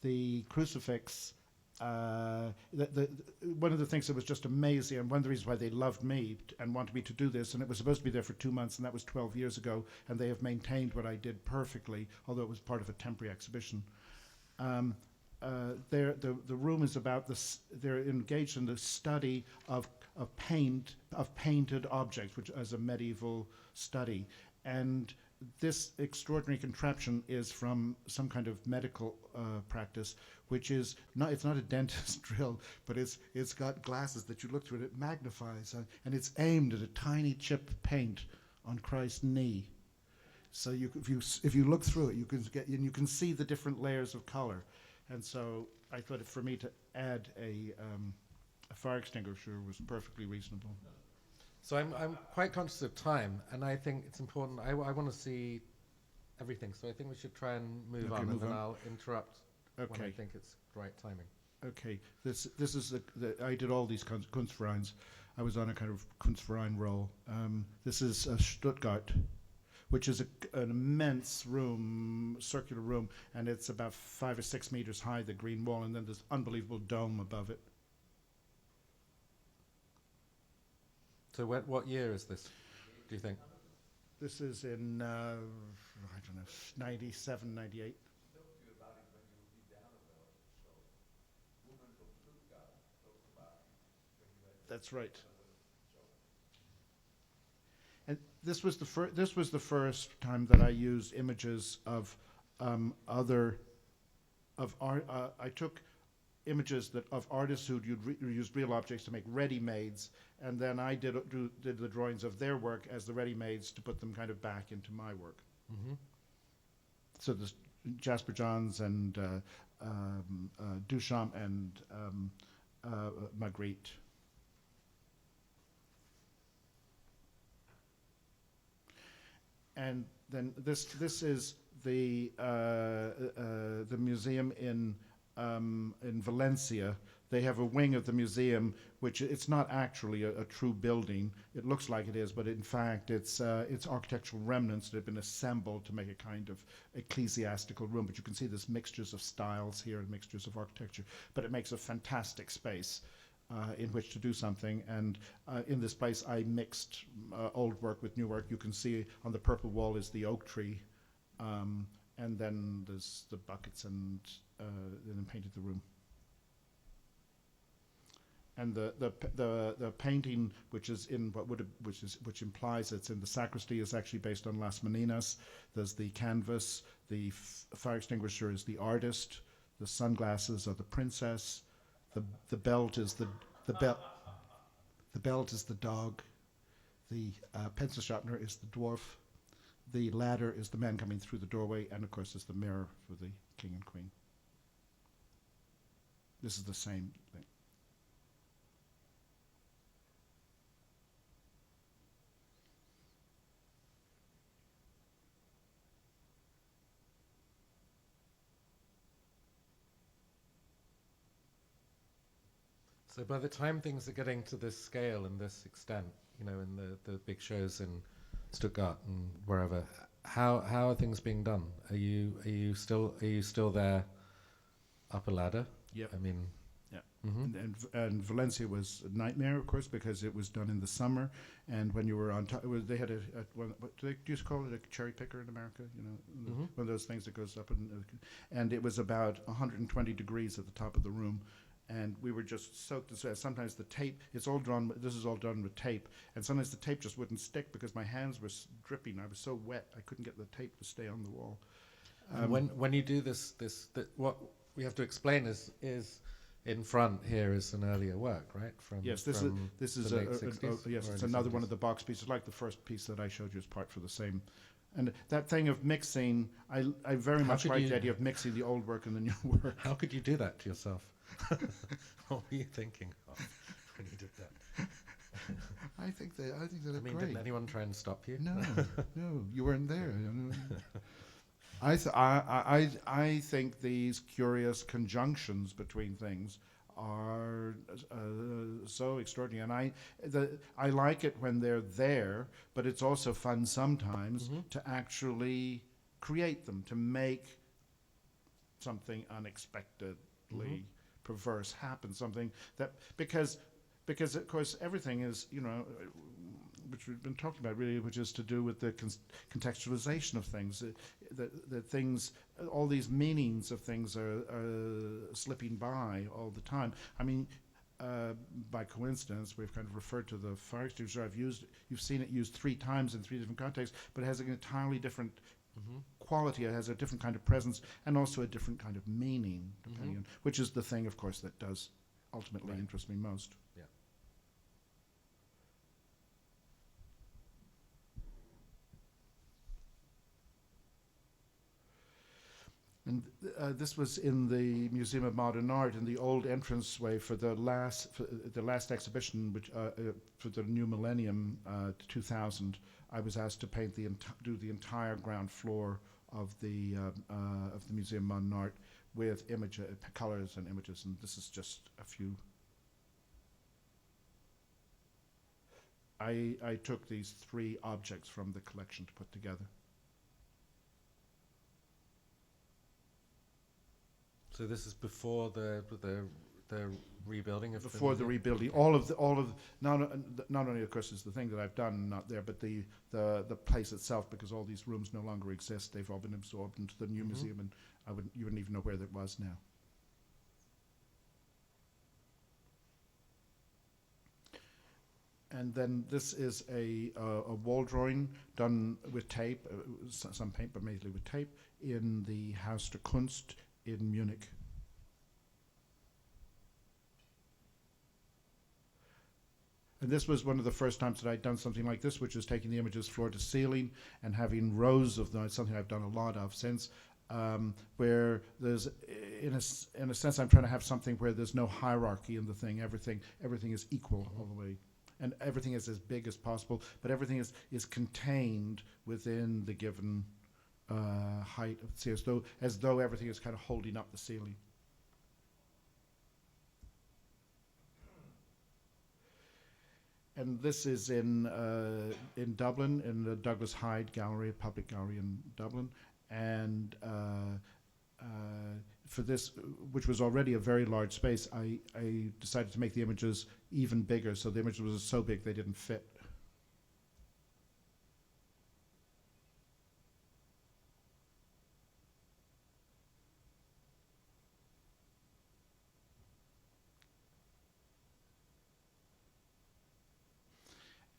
the crucifix. One of the things that was just amazing, and one of the reasons why they loved me and wanted me to do this, and it was supposed to be there for 2 months, and that was 12 years ago, and they have maintained what I did perfectly, although it was part of a temporary exhibition. The room is about this. They're engaged in the study of painted objects, which as a medieval study, and this extraordinary contraption is from some kind of medical practice, which is not. It's not a dentist drill, but it's got glasses that you look through and it magnifies, and it's aimed at a tiny chip of paint on Christ's knee. So if you look through it, you can see the different layers of color. And so I thought for me to add a fire extinguisher was perfectly reasonable. So I'm quite conscious of time, and I think it's important. I want to see everything, so I think we should try and move on, and then I'll interrupt when I think it's the right timing. Okay, this is I did all these Kunstvereins. I was on a kind of Kunstverein roll. This is Stuttgart, which is an immense room, circular room, and it's about 5 or 6 meters high, the green wall, and then this unbelievable dome above it. So what year is this, do you think? This is in, I don't know, 97, 98. That's right. And this was the first time that I used images of art. I took images of artists who used real objects to make ready-mades, and then I did the drawings of their work as the ready-mades to put them kind of back into my work. Mm-hmm. So there's Jasper Johns and Duchamp and Magritte. And then this is the museum in Valencia. They have a wing of the museum, which it's not actually a true building. It looks like it is, but in fact, it's architectural remnants that have been assembled to make a kind of ecclesiastical room. But you can see there's mixtures of styles here and mixtures of architecture. But it makes a fantastic space in which to do something. And in this place, I mixed old work with new work. You can see on the purple wall is the oak tree, and then there's the buckets, and then painted the room. And the painting, which is in which implies it's in the sacristy, is actually based on Las Meninas. There's the canvas, the fire extinguisher is the artist, the sunglasses are the princess, the belt is the belt is the dog, the pencil sharpener is the dwarf, the ladder is the man coming through the doorway, and of course there's the mirror for the king and queen. This is the same thing. So by the time things are getting to this scale and this extent, you know, in the big shows in Stuttgart and wherever, how are things being done? Are you still there up a ladder? Yep. I mean, yeah. Mm-hmm. And Valencia was a nightmare, of course, because it was done in the summer, and when you were on top, they had what do they used to call it, a cherry picker in America? You know, Mm-hmm. one of those things that goes up, and it was about 120 degrees at the top of the room. And we were just soaked in sweat. Sometimes the tape, it's all drawn, this is all done with tape, and sometimes the tape just wouldn't stick because my hands were dripping. I was so wet, I couldn't get the tape to stay on the wall. When you do this, what we have to explain is in front here is an earlier work, right? Yes, this is yes, it's another one of the box pieces, like the first piece that I showed you as part for the same. And that thing of mixing, I very much like the idea of mixing the old work and the new work. How could you do that to yourself? What were you thinking of when you did that? I think that I mean, great. didn't anyone try and stop you? No, no, you weren't there. I think these curious conjunctions between things are so extraordinary, and I like it when they're there, but it's also fun sometimes to actually create them, to make something unexpectedly perverse happen, something that because of course everything is, you know, which we've been talking about really, which is to do with the contextualization of things, the things, all these meanings of things are slipping by all the time. I mean, by coincidence, we've kind of referred to the fire extinguisher. You've seen it used 3 times in 3 different contexts, but it has an entirely different quality. It has a different kind of presence and also a different kind of meaning, depending on, which is the thing, of course, that does ultimately interest me most. Yeah. And this was in the Museum of Modern Art, in the old entranceway for the last exhibition, which for the new millennium, 2000. I was asked to paint do the entire ground floor of the Museum of Modern Art with colors and images, and this is just a few. I took these 3 objects from the collection to put together. So this is before the rebuilding of Before the rebuilding, all of not only of course is the thing that I've done not there, but the place itself, because all these rooms no longer exist. They've all been absorbed into the new museum, and you wouldn't even know where that was now. And then this is a wall drawing done with tape, some paint, but mainly with tape, in the Haus der Kunst in Munich. And this was one of the first times that I'd done something like this, which is taking the images floor to ceiling and having rows of them. It's something I've done a lot of since, where there's, in a sense, I'm trying to have something where there's no hierarchy in the thing. Everything is equal all the way. And everything is as big as possible, but everything is contained within the given height of the ceiling, as though everything is kind of holding up the ceiling. And this is in Dublin, in the Douglas Hyde Gallery, public gallery in Dublin, and for this, which was already a very large space, I decided to make the images even bigger, so the images were so big they didn't fit.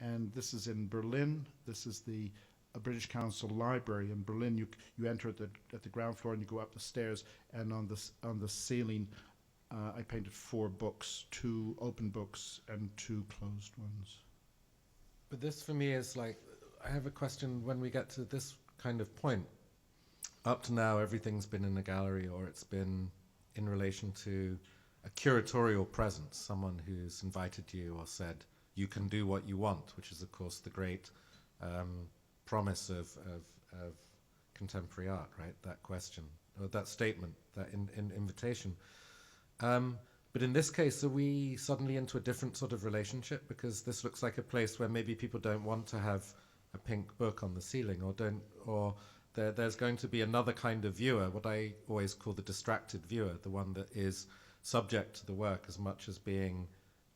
And this is in Berlin. This is the British Council Library in Berlin. You enter at the ground floor and you go up the stairs, and on the ceiling I painted 4 books, 2 open books and 2 closed ones. But this for me is like, I have a question when we get to this kind of point. Up to now everything's been in a gallery, or it's been in relation to a curatorial presence, someone who's invited you or said you can do what you want, which is of course the great promise of contemporary art, right? That question, or that statement, that invitation. But in this case, are we suddenly into a different sort of relationship? Because this looks like a place where maybe people don't want to have a pink book on the ceiling, or there's going to be another kind of viewer, what I always call the distracted viewer, the one that is subject to the work as much as being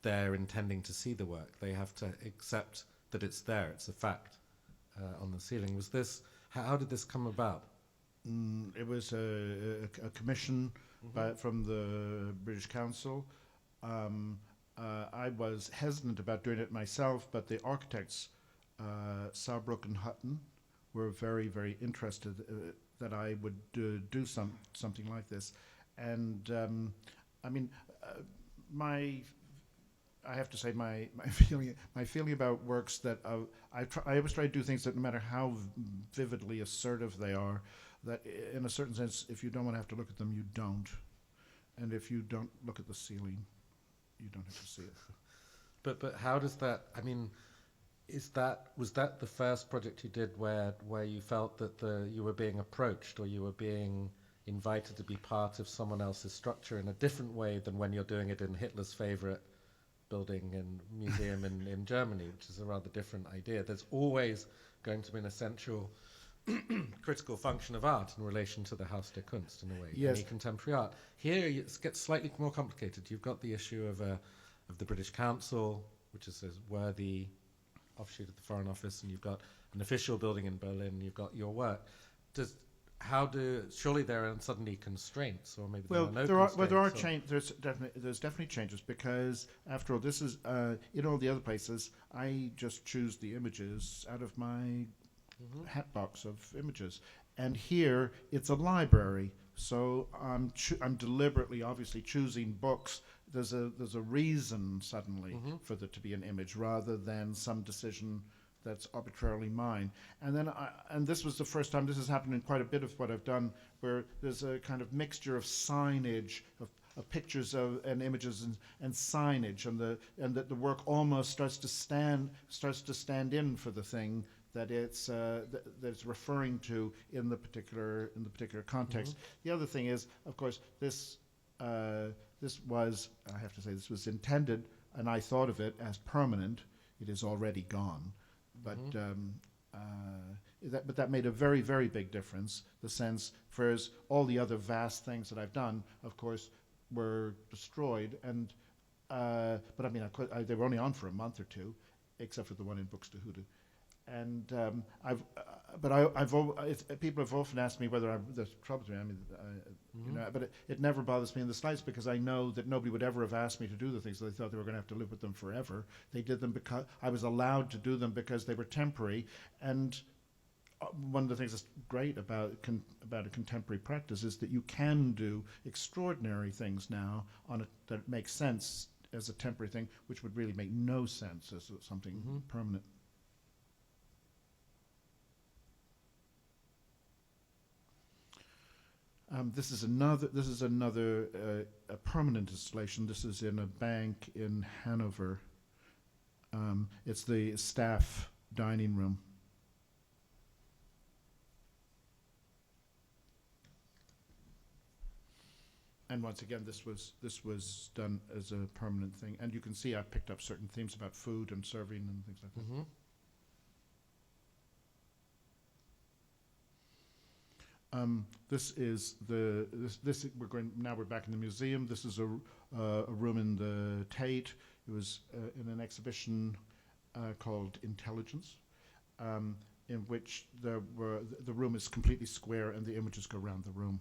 there intending to see the work. They have to accept that it's there, it's a fact on the ceiling. Was this, how did this come about? It was a commission from the British Council. I was hesitant about doing it myself, but the architects, Saarbrück and Hutton, were very, very interested that I would do something like this. And I mean, I have to say my feeling about works that I always try to do things that no matter how vividly assertive they are, that in a certain sense, if you don't want to have to look at them, you don't. And if you don't look at the ceiling, you don't have to see it. But how does that, I mean, was that the first project you did where you felt that you were being approached, or you were being invited to be part of someone else's structure in a different way than when you're doing it in Hitler's favorite building and museum in Germany, which is a rather different idea? There's always going to be an essential critical function of art in relation to the Haus der Kunst, in a way, yes. Any contemporary art. Here it gets slightly more complicated. You've got the issue of the British Council, which is a worthy offshoot of the Foreign Office, and you've got an official building in Berlin, you've got your work. Surely there are suddenly constraints, or maybe there are no constraints. Well, there are changes. There's definitely changes, because after all, this is in all the other places, I just choose the images out of my hat box of images, and here it's a library. So I'm deliberately, obviously, choosing books. There's a reason suddenly for there to be an image, rather than some decision that's arbitrarily mine. And then and this was the first time this has happened in quite a bit of what I've done, where there's a kind of mixture of signage, of pictures and images and signage, and that the work almost starts to stand in for the thing that it's referring to in the particular context. The other thing is, of course, this was, I have to say, this was intended, and I thought of it as permanent. It is already gone, but that made a very, very big difference. The sense, whereas all the other vast things that I've done, of course, were destroyed, and but I mean, they were only on for a month or two, except for the one in Buxtehude. And people have often asked me whether there's trouble with me. I mean, you know, but it never bothers me in the slightest, because I know that nobody would ever have asked me to do the things. They thought they were going to have to live with them forever. They did them because I was allowed to do them because they were temporary. And one of the things that's great about a contemporary practice is that you can do extraordinary things now that make sense as a temporary thing, which would really make no sense as something permanent. This is another a permanent installation. This is in a bank in Hanover. It's the staff dining room. And once again, this was done as a permanent thing. And you can see I picked up certain themes about food and serving and things like that. We're back in the museum. This is a room in the Tate. It was in an exhibition called Intelligence, in which the room is completely square and the images go around the room.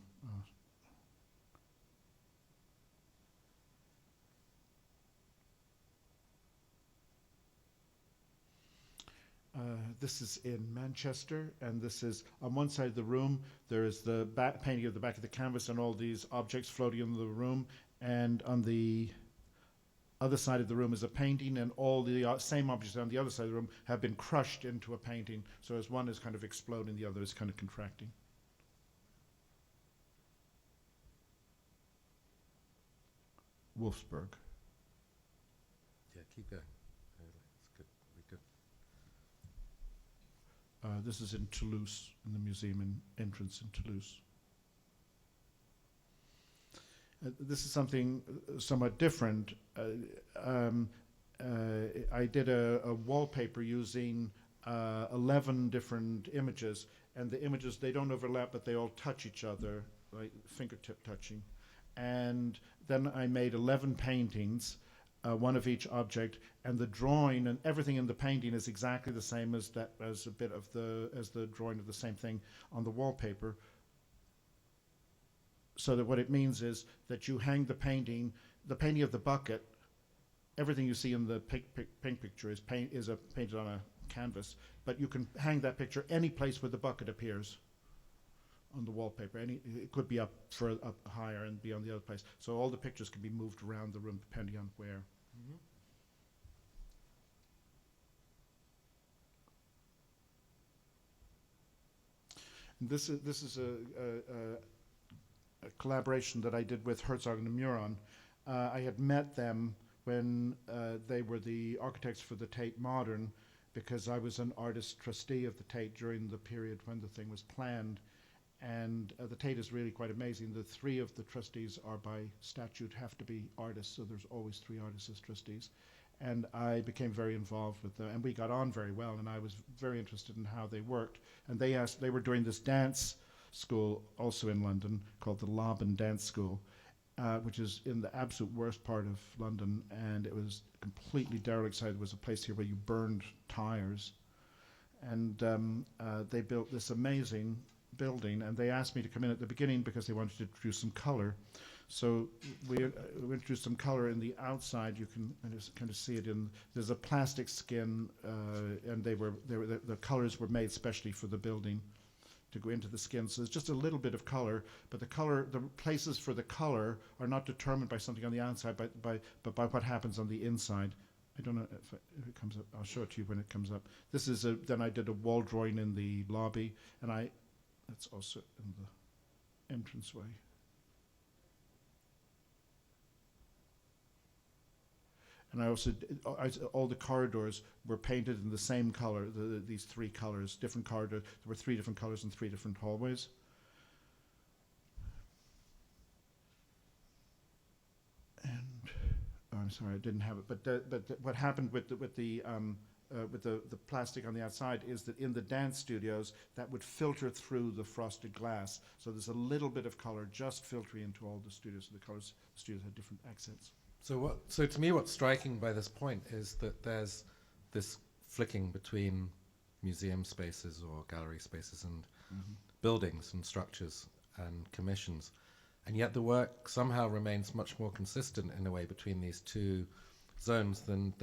This is in Manchester, and this is on one side of the room. There is the painting of the back of the canvas and all these objects floating in the room, and on the other side of the room is a painting, and all the same objects on the other side of the room have been crushed into a painting. So as one is kind of exploding, the other is kind of contracting. Wolfsburg. Yeah, keep going. It's good. Very good. This is in Toulouse, in the museum entrance in Toulouse. This is something somewhat different. I did a wallpaper using 11 different images, and the images, they don't overlap, but they all touch each other, like fingertip touching. And then I made 11 paintings, one of each object, and the drawing and everything in the painting is exactly the same as the drawing of the same thing on the wallpaper. So that what it means is that you hang the painting of the bucket. Everything you see in the pink picture is painted on a canvas, but you can hang that picture any place where the bucket appears on the wallpaper. It could be up higher and be on the other place. So all the pictures can be moved around the room depending on where. And this is a collaboration that I did with Herzog and Muron. I had met them when they were the architects for the Tate Modern, because I was an artist trustee of the Tate during the period when the thing was planned. And the Tate is really quite amazing. The three of the trustees are by statute have to be artists, so there's always 3 artists as trustees. And I became very involved with them, and we got on very well, and I was very interested in how they worked. And they were doing this dance school also in London called the Laban Dance School, which is in the absolute worst part of London, and it was completely derelict site. There was a place here where you burned tires. And they built this amazing building, and they asked me to come in at the beginning because they wanted to introduce some color. So we introduced some color in the outside. You can kind of see it there's a plastic skin, and the colors were made specially for the building to go into the skin. So there's just a little bit of color, but the places for the color are not determined by something on the outside, but by what happens on the inside. I don't know if it comes up. I'll show it to you when it comes up. This is then I did a wall drawing in the lobby, and that's also in the entranceway. And I also, all the corridors were painted in the same color, these three colors, different corridors. There were three different colors in three different hallways. And, oh, I'm sorry, I didn't have it. But what happened with the plastic on the outside is that in the dance studios, that would filter through the frosted glass. So there's a little bit of color just filtering into all the studios. So the studios had different accents. So to me, what's striking by this point is that there's this flicking between museum spaces or gallery spaces and buildings and structures and commissions, and yet the work somehow remains much more consistent in a way between these two zones than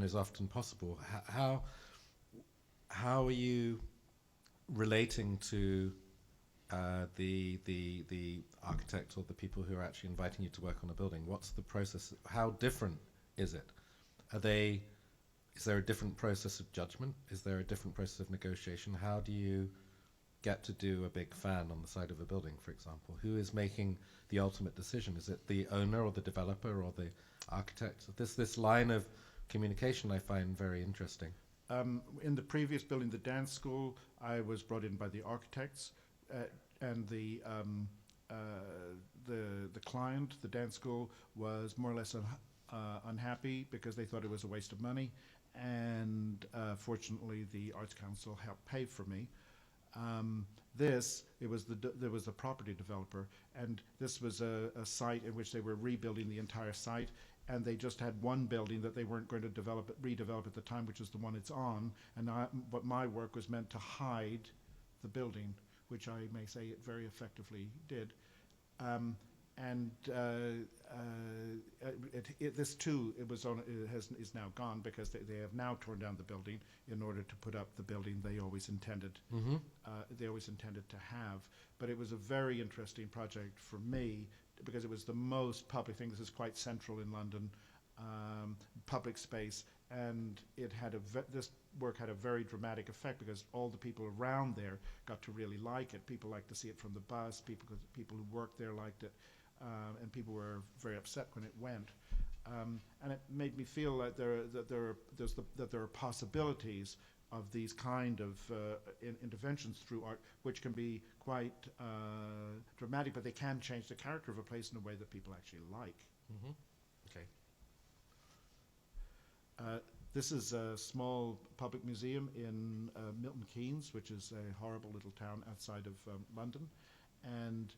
is often possible. How are you relating to the architect or the people who are actually inviting you to work on a building? What's the process? How different is it? Is there a different process of judgment? Is there a different process of negotiation? How do you get to do a big fan on the side of a building, for example? Who is making the ultimate decision? Is it the owner or the developer or the architect? This line of communication I find very interesting. In the previous building, the dance school, I was brought in by the architects, and the client, the dance school, was more or less unhappy because they thought it was a waste of money, and fortunately the Arts Council helped pay for me. There was the property developer, and this was a site in which they were rebuilding the entire site, and they just had one building that they weren't going to redevelop at the time, which is the one it's on, and but my work was meant to hide the building, which I may say it very effectively did. This too, is now gone because they have now torn down the building in order to put up the building they always intended. They always intended to have. But it was a very interesting project for me because it was the most public thing. This is quite central in London, public space, and it had this work had a very dramatic effect because all the people around there got to really like it. People liked to see it from the bus. People who worked there liked it. And people were very upset when it went, and it made me feel like there are possibilities of these kind of interventions through art, which can be quite dramatic, but they can change the character of a place in a way that people actually like. Okay. This is a small public museum in Milton Keynes, which is a horrible little town outside of London, and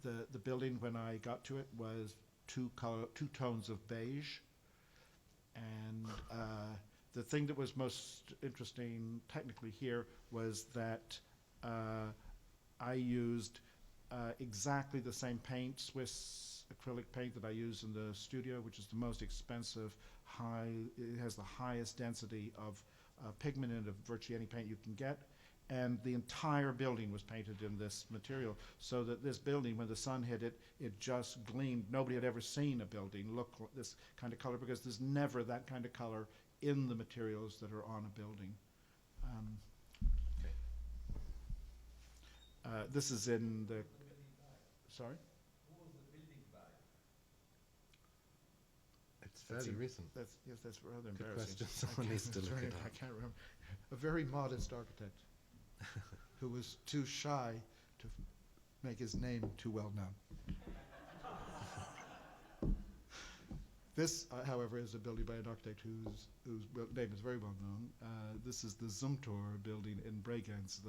the building, when I got to it, was two tones of beige, and the thing that was most interesting technically here was that I used exactly the same paint, Swiss acrylic paint that I use in the studio, which is the most expensive, it has the highest density of pigment in it of virtually any paint you can get. And the entire building was painted in this material, so that this building, when the sun hit it, it just gleamed. Nobody had ever seen a building look like this kind of color, because there's never that kind of color in the materials that are on a building. This is in the... Sorry? Who was the building by? It's fairly recent. Yes, that's rather Good embarrassing. question. Someone needs to look it I up. can't remember. A very modest architect who was too shy to make his name too well known. This, however, is a building by an architect whose name is very well known. This is the Zumthor building in Bregenz,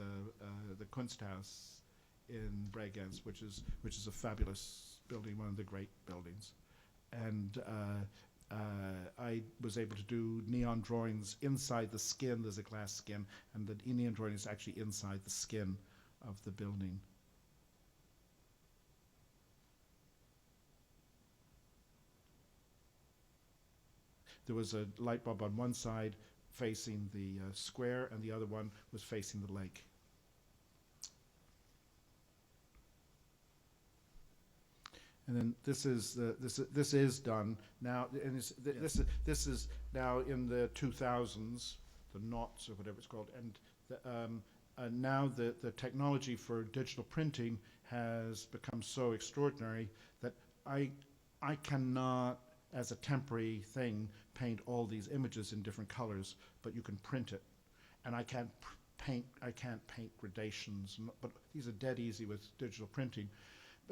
the Kunsthaus in Bregenz, which is a fabulous building, one of the great buildings. And I was able to do neon drawings inside the skin. There's a glass skin, and the neon drawing is actually inside the skin of the building. There was a light bulb on one side facing the square, and the other one was facing the lake. And then this is done now, and this is now in the 2000s, the knots or whatever it's called, and now the technology for digital printing has become so extraordinary that I cannot as a temporary thing, paint all these images in different colors, but you can print it. And I can't paint gradations, but these are dead easy with digital printing.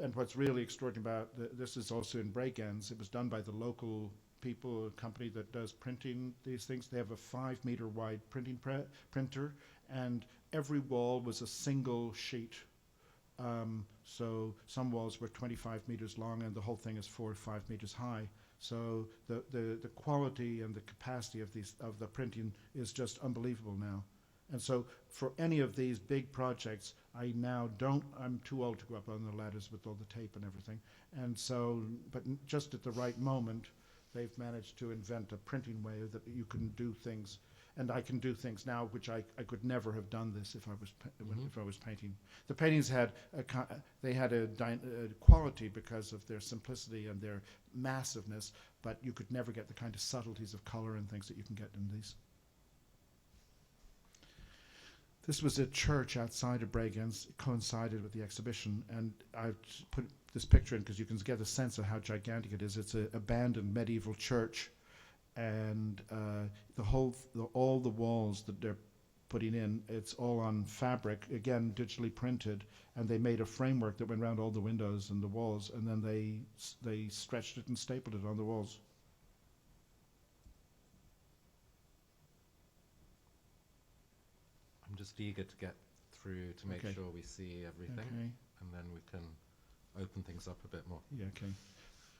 And what's really extraordinary about this is also in Bregenz. It was done by the local people, a company that does printing these things. They have a 5-meter wide printing printer, and every wall was a single sheet. So some walls were 25 meters long, and the whole thing is 4 or 5 meters high. So the quality and the capacity of the printing is just unbelievable now. And so for any of these big projects, I'm too old to go up on the ladders with all the tape and everything. And so, but just at the right moment, they've managed to invent a printing way that you can do things. And I can do things now which I could never have done this if I was painting. The paintings had a quality because of their simplicity and their massiveness, but you could never get the kind of subtleties of color and things that you can get in these. This was a church outside of Bregenz. It coincided with the exhibition, and I've put this picture in because you can get a sense of how gigantic it is. It's an abandoned medieval church, and all the walls that they're putting in, it's all on fabric, again digitally printed, and they made a framework that went around all the windows and the walls, and then they stretched it and stapled it on the walls. I'm just eager to get through to make Okay. sure we see everything, Okay. and then we can open things up a bit more. Yeah, okay.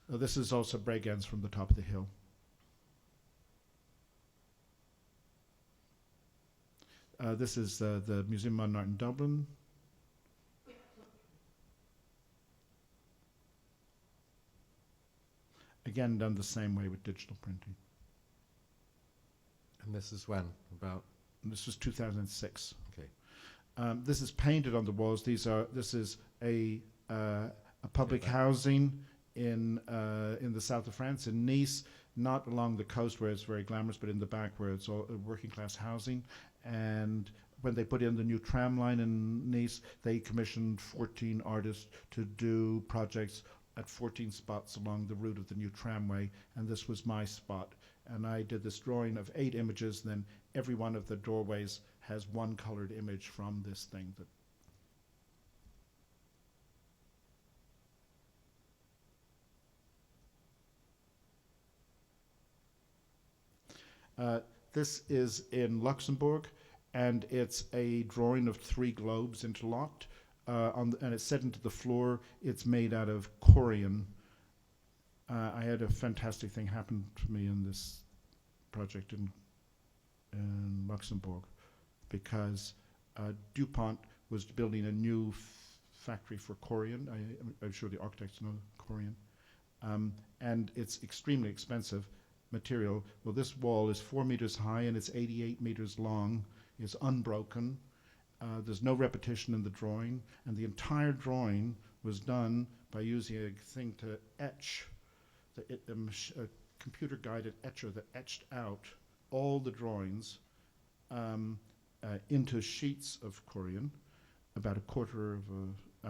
This is also Bregenz from the top of the hill. This is the Museum of Modern Art in Dublin. Again, done the same way with digital printing. And this is when? About? This was 2006. Okay. This is painted on the walls. This is a public Okay. housing in the south of France, in Nice, not along the coast where it's very glamorous, but in the back where it's all working class housing. And when they put in the new tram line in Nice, they commissioned 14 artists to do projects at 14 spots along the route of the new tramway, and this was my spot. And I did this drawing of 8 images, and then every one of the doorways has one colored image from this thing. This is in Luxembourg, and it's a drawing of 3 globes interlocked, and it's set into the floor. It's made out of corian. I had a fantastic thing happen to me in this project in Luxembourg, because DuPont was building a new factory for corian. I'm sure the architects know corian. And it's extremely expensive material. Well, this wall is 4 meters high and it's 88 meters long. It's unbroken. There's no repetition in the drawing, and the entire drawing was done by using a thing to etch, a computer-guided etcher that etched out all the drawings into sheets of corian, about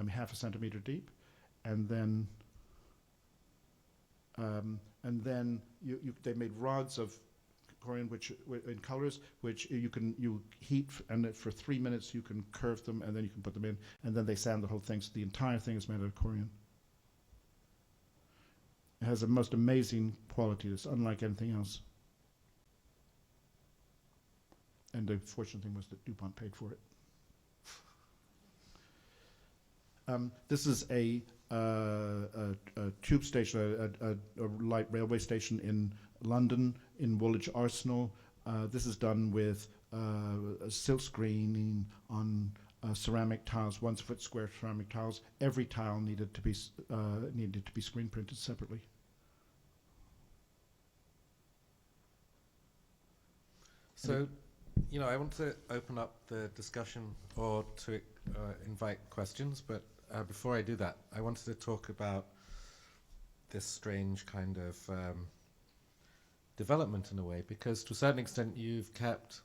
half a centimeter deep, and then they made rods of corian which in colors which you heat, and for 3 minutes you can curve them, and then you can put them in, and then they sand the whole thing. So the entire thing is made out of corian. It has a most amazing quality. It's unlike anything else. And the fortunate thing was that DuPont paid for it. This is a tube station, a light railway station in London, in Woolwich Arsenal. This is done with silk screening on ceramic tiles, 1-foot square ceramic tiles. Every tile needed to be screen printed separately. So, I want to open up the discussion or to invite questions, but before I do that, I wanted to talk about this strange kind of development in a way, because to a certain extent you've kept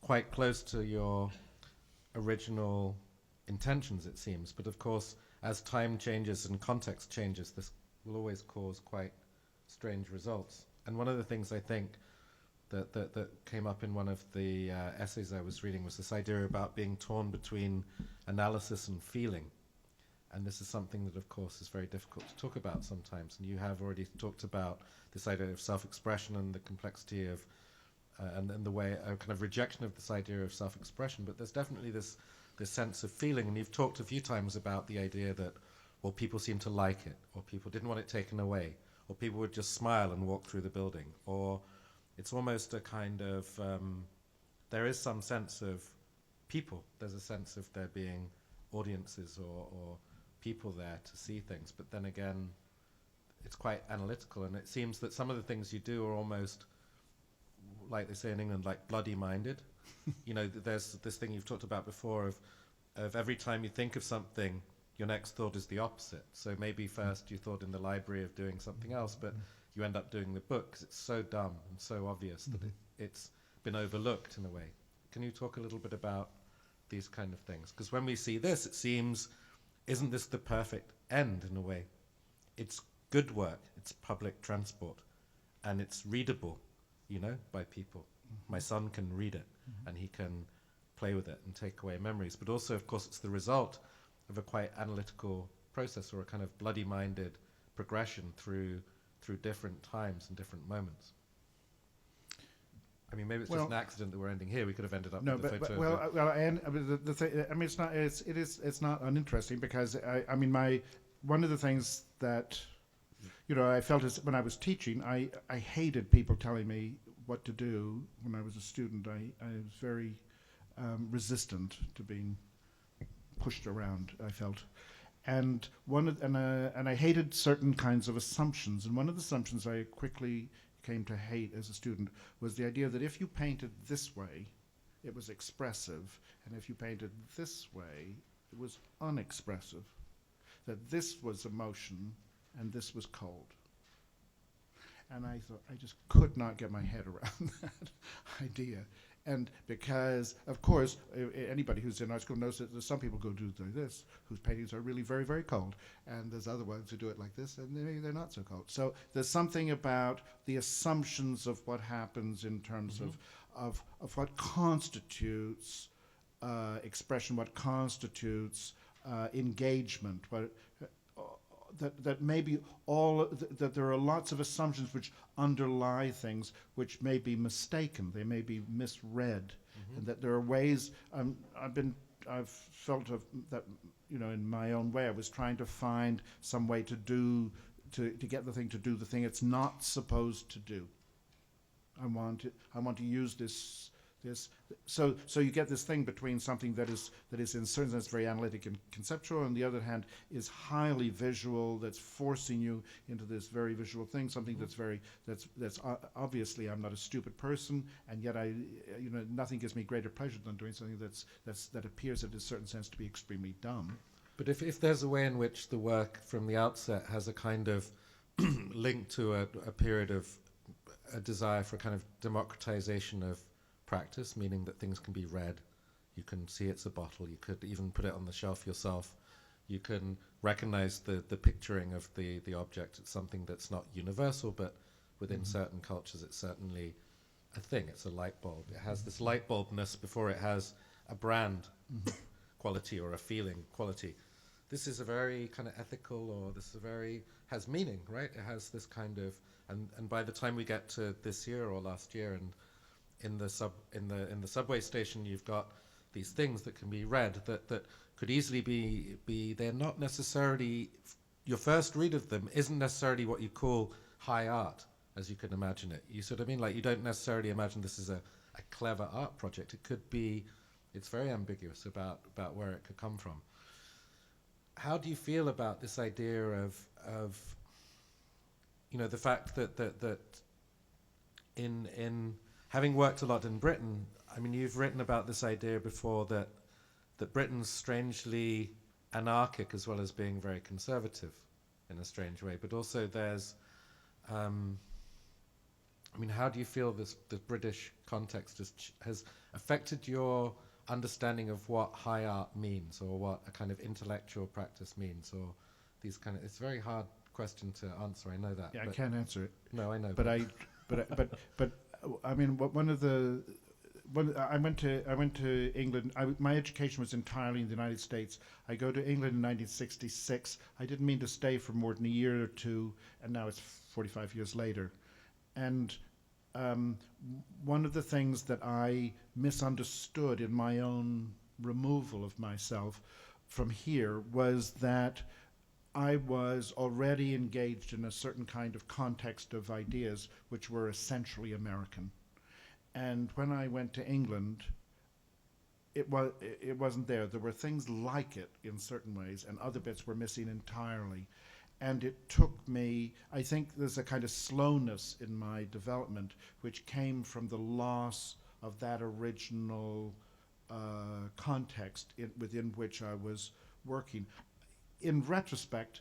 quite close to your original intentions, it seems, but of course as time changes and context changes, this will always cause quite strange results. And one of the things I think that came up in one of the essays I was reading was this idea about being torn between analysis and feeling. And this is something that, of course, is very difficult to talk about sometimes. And you have already talked about this idea of self-expression and the complexity of, and the way, a kind of rejection of this idea of self-expression. But there's definitely this sense of feeling. And you've talked a few times about the idea that, well, people seem to like it, or people didn't want it taken away, or people would just smile and walk through the building, or it's almost a kind of, there is some sense of people. There's a sense of there being audiences or people there to see things. But then again, it's quite analytical, and it seems that some of the things you do are almost, like they say in England, like bloody-minded. You know, there's this thing you've talked about before of every time you think of something, your next thought is the opposite. So maybe first you thought in the library of doing something else, but you end up doing the book because it's so dumb and so obvious that it's been overlooked in a way. Can you talk a little bit about these kind of things? Because when we see this, it seems, isn't this the perfect end in a way? It's good work, it's public transport, and it's readable, you know, by people. My son can read it, and he can play with it and take away memories. But also, of course, it's the result of a quite analytical process, or a kind of bloody-minded progression through different times and different moments. I mean, maybe it's just an accident that we're ending here. We could have ended up with the photo. It's not uninteresting, because I mean, one of the things that, you know, I felt is when I was teaching, I hated people telling me what to do. When I was a student, I was very resistant to being pushed around, I felt. And I hated certain kinds of assumptions. And one of the assumptions I quickly came to hate as a student was the idea that if you painted this way, it was expressive, and if you painted this way, it was unexpressive. That this was emotion, and this was cold. And I thought, I just could not get my head around that idea. And because, of course, anybody who's in art school knows that there's some people who do this, whose paintings are really very, very cold. And there's other ones who do it like this, and maybe they're not so cold. So there's something about the assumptions of what happens in terms of what constitutes expression, what constitutes engagement, that maybe that there are lots of assumptions which underlie things which may be mistaken, they may be misread, and that there are ways. I've felt that, you know, in my own way, I was trying to find some way to get the thing to do the thing it's not supposed to do. I want to use this. So you get this thing between something that is in a certain sense very analytic and conceptual, and on the other hand is highly visual, that's forcing you into this very visual thing, something that's obviously, I'm not a stupid person, and yet nothing gives me greater pleasure than doing something that appears in a certain sense to be extremely dumb. But if there's a way in which the work from the outset has a kind of link to a period of a desire for a kind of democratization of practice, meaning that things can be read, you can see it's a bottle, you could even put it on the shelf yourself, you can recognize the picturing of the object. It's something that's not universal, but within certain cultures it's certainly a thing. It's a light bulb. It has this light bulbness before it has a brand quality or a feeling quality. This is a very kind of ethical, or this is has meaning, right? It has this kind of, and by the time we get to this year or last year, and in the subway station, you've got these things that can be read that could easily be they're not necessarily, your first read of them isn't necessarily what you call high art, as you can imagine it. You sort of mean, like, you don't necessarily imagine this is a clever art project. It could be, it's very ambiguous about where it could come from. How do you feel about this idea of you know, the fact that in having worked a lot in Britain, I mean, you've written about this idea before that Britain's strangely anarchic as well as being very conservative in a strange way. But also there's, I mean, how do you feel the British context has affected your understanding of what high art means, or what a kind of intellectual practice means, or these kind of, it's a very hard question to answer. I know that. Yeah, I but- can't answer it. No, I know. But I mean, I went to England. My education was entirely in the United States. I go to England in 1966. I didn't mean to stay for more than a year or two, and now it's 45 years later. And one of the things that I misunderstood in my own removal of myself from here was that I was already engaged in a certain kind of context of ideas which were essentially American. And when I went to England, it wasn't there. There were things like it in certain ways, and other bits were missing entirely. And it took me, I think there's a kind of slowness in my development which came from the loss of that original context within which I was working. In retrospect,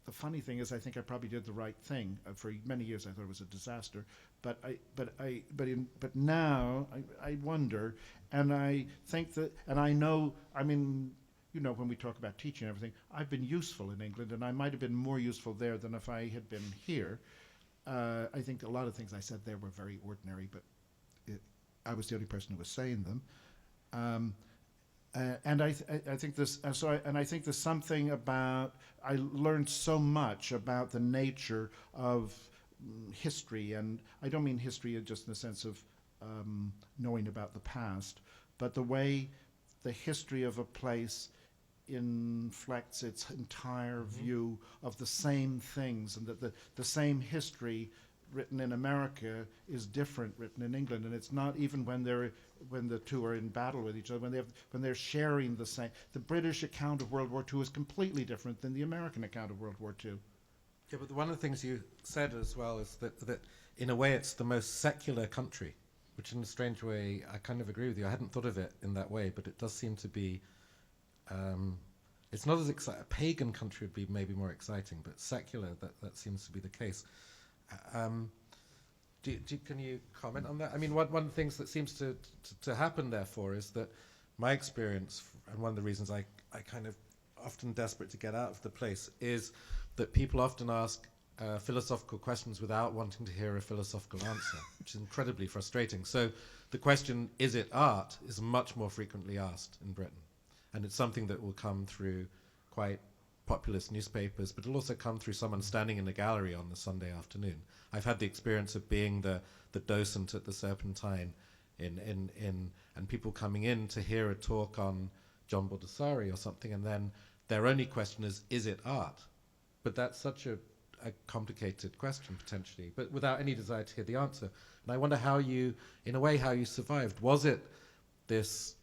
the funny thing is, I think I probably did the right thing. For many years, I thought it was a disaster. But now I wonder, and I think that, and I know. I mean, you know, when we talk about teaching and everything, I've been useful in England, and I might have been more useful there than if I had been here. I think a lot of things I said there were very ordinary, but I was the only person who was saying them. And I think this, and I think there's something about, I learned so much about the nature of history, and I don't mean history just in the sense of knowing about the past, but the way the history of a place inflects its entire view of the same things, and that the same history written in America is different written in England, and it's not even when the two are in battle with each other, when they're sharing the same. The British account of World War II is completely different than the American account of World War II. Yeah, but one of the things you said as well is that in a way it's the most secular country, which in a strange way I kind of agree with you. I hadn't thought of it in that way, but it does seem to be. It's not as exciting. A pagan country would be maybe more exciting, but secular, that seems to be the case. Can you comment on that? I mean, one of the things that seems to happen, therefore, is that my experience, and one of the reasons I kind of often desperate to get out of the place, is that people often ask philosophical questions without wanting to hear a philosophical answer, which is incredibly frustrating. So the question, is it art, is much more frequently asked in Britain. And it's something that will come through quite populist newspapers, but it'll also come through someone standing in the gallery on the Sunday afternoon. I've had the experience of being the docent at the Serpentine and people coming in to hear a talk on John Baldessari or something, and then their only question is it art? But that's such a complicated question, potentially, but without any desire to hear the answer. And I wonder how you survived. Was it this,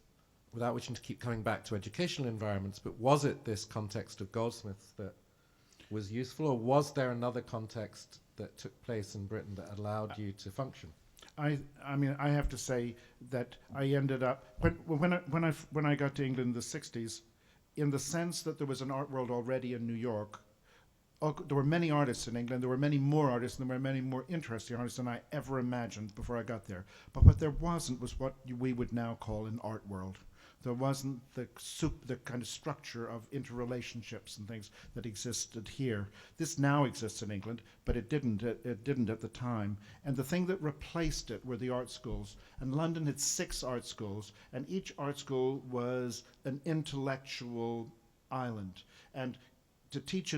without wishing to keep coming back to educational environments, but was it this context of Goldsmiths that was useful, or was there another context that took place in Britain that allowed you to function? I mean, I have to say that I ended up, when I got to England in the 60s, in the sense that there was an art world already in New York. There were many artists in England. There were many more artists, and there were many more interesting artists than I ever imagined before I got there. But what there wasn't was what we would now call an art world. There wasn't the kind of structure of interrelationships and things that existed here. This now exists in England, but it didn't. It didn't at the time. And the thing that replaced it were the art schools. And London had 6 art schools, and each art school was an intellectual island. And to teach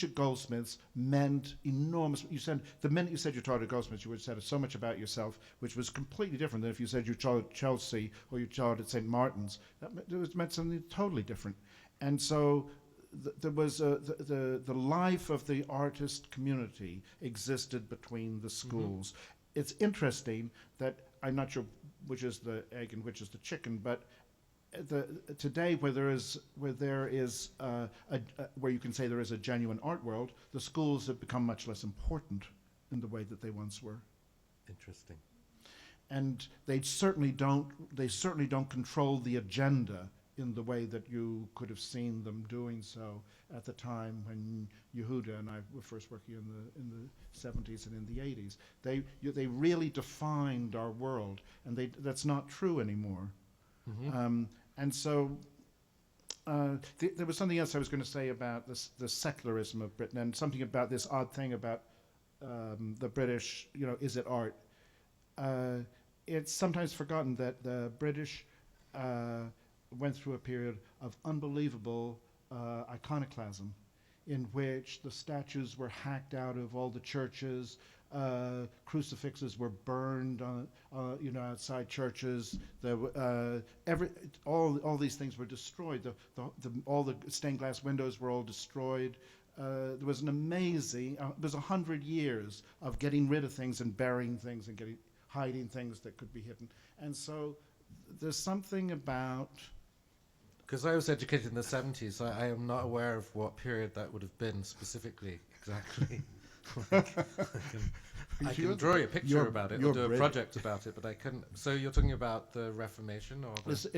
at Goldsmiths meant enormous. The minute you said you taught at Goldsmiths, you would have said so much about yourself, which was completely different than if you said you taught at Chelsea or you taught at St. Martin's. That meant something totally different. And so there was the life of the artist community existed between the schools. It's interesting that I'm not sure which is the egg and which is the chicken, but today, where you can say there is a genuine art world, the schools have become much less important in the way that they once were. Interesting. And they certainly don't control the agenda in the way that you could have seen them doing so at the time when Yehuda and I were first working in the 70s and in the 80s. They really defined our world, and that's not true anymore. And so There was something else I was going to say about the secularism of Britain, and something about this odd thing about the British, is it art? It's sometimes forgotten that the British went through a period of unbelievable iconoclasm, in which the statues were hacked out of all the churches, crucifixes were burned outside churches. All these things were destroyed. All the stained glass windows were all destroyed. There was an amazing. There's 100 years of getting rid of things and burying things and hiding things that could be hidden. And so there's something about. Because I was educated in the 70s, I am not aware of what period that would have been specifically, exactly. I can draw you a picture about it or do a project about it, but I couldn't. So you're talking about the Reformation, or yes.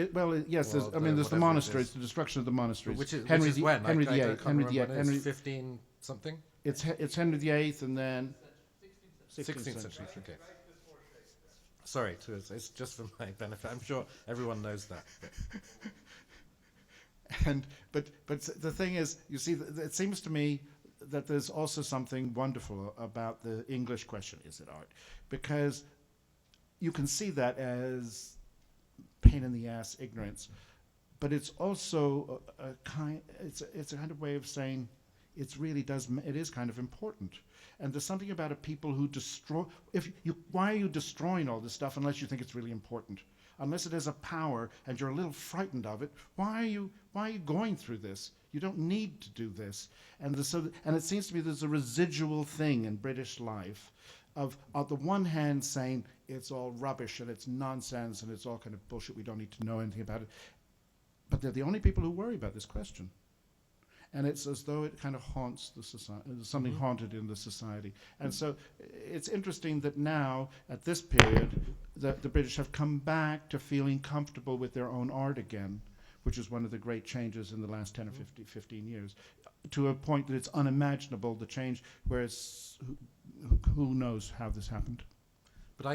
There's the monasteries, the destruction of the monasteries. Which is when? Henry VIII. Henry VIII. 15 something. It's Henry VIII, and then 16th century. Okay. Sorry, it's just for my benefit. I'm sure everyone knows that. But the thing is, you see, it seems to me that there's also something wonderful about the English question, is it art? Because you can see that as pain in the ass ignorance, but it's also it's a kind of way of saying it is kind of important. And there's something about people who destroy. Why are you destroying all this stuff unless you think it's really important? Unless it has a power and you're a little frightened of it, why are you going through this? You don't need to do this. And it seems to me there's a residual thing in British life of, on the one hand, saying it's all rubbish and it's nonsense and it's all kind of bullshit, we don't need to know anything about it. But they're the only people who worry about this question. And it's as though it kind of haunts the society. There's something haunted in the society. And so it's interesting that now, at this period, the British have come back to feeling comfortable with their own art again, which is one of the great changes in the last 10 or 15 years, to a point that it's unimaginable, the change, whereas who knows how this happened. But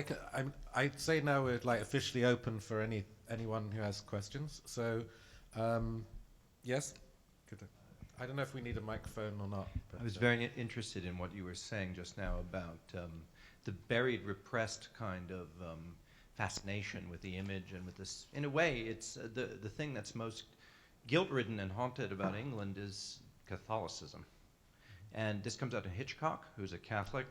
I'd say now we're officially open for anyone who has questions. So, yes? Good. I don't know if we need a microphone or not. I was very interested in what you were saying just now about the buried, repressed kind of fascination with the image and with this. In a way, it's the thing that's most guilt-ridden and haunted about England is Catholicism. And this comes out of Hitchcock, who's a Catholic,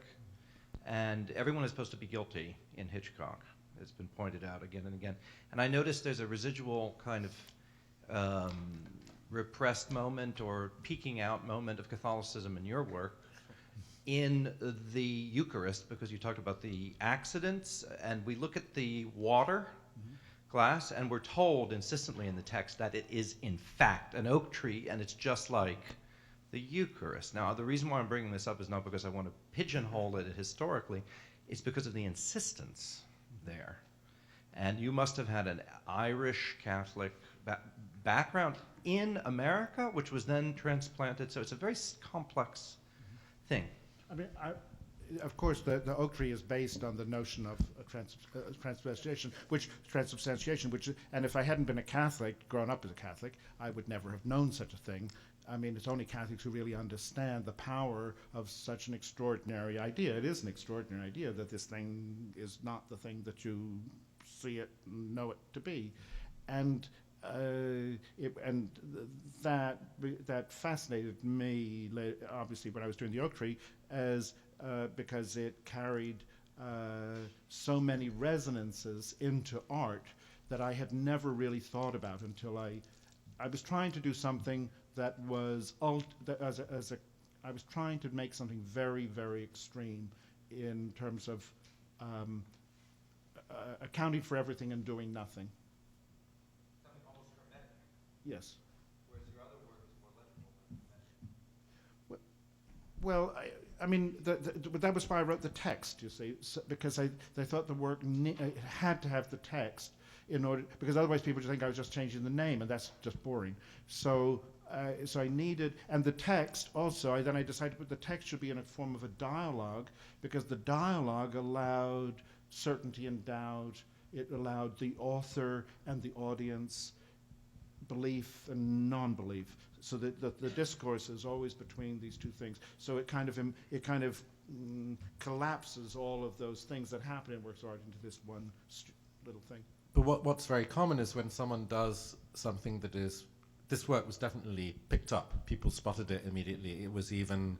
and everyone is supposed to be guilty in Hitchcock. It's been pointed out again and again. And I noticed there's a residual kind of repressed moment or peeking out moment of Catholicism in your work in the Eucharist, because you talked about the accidents, and we look at the water glass, and we're told insistently in the text that it is in fact an oak tree, and it's just like the Eucharist. Now, the reason why I'm bringing this up is not because I want to pigeonhole it historically, it's because of the insistence there. And you must have had an Irish Catholic background in America, which was then transplanted, so it's a very complex thing. I mean, of course, the oak tree is based on the notion of transubstantiation, and if I hadn't been a Catholic, grown up as a Catholic, I would never have known such a thing. I mean, it's only Catholics who really understand the power of such an extraordinary idea. It is an extraordinary idea that this thing is not the thing that you see it, know it to be, and that fascinated me, obviously, when I was doing the oak tree, as because it carried so many resonances into art that I had never really thought about until I was trying to do something that was I was trying to make something very, very extreme in terms of accounting for everything and doing nothing. Something almost hermetic. Yes. Whereas your other work is more legible than hermetic. Well, I mean, that was why I wrote the text, you see, because they thought the work had to have the text in order, because otherwise people would think I was just changing the name, and that's just boring. So I needed, and the text also, then I decided to put the text should be in a form of a dialogue, because the dialogue allowed certainty and doubt. It allowed the author and the audience belief and non-belief. So the discourse is always between these two things. So it kind of collapses all of those things that happen in works of art into this one little thing. But what's very common is when someone does something that is, this work was definitely picked up. People spotted it immediately. It was even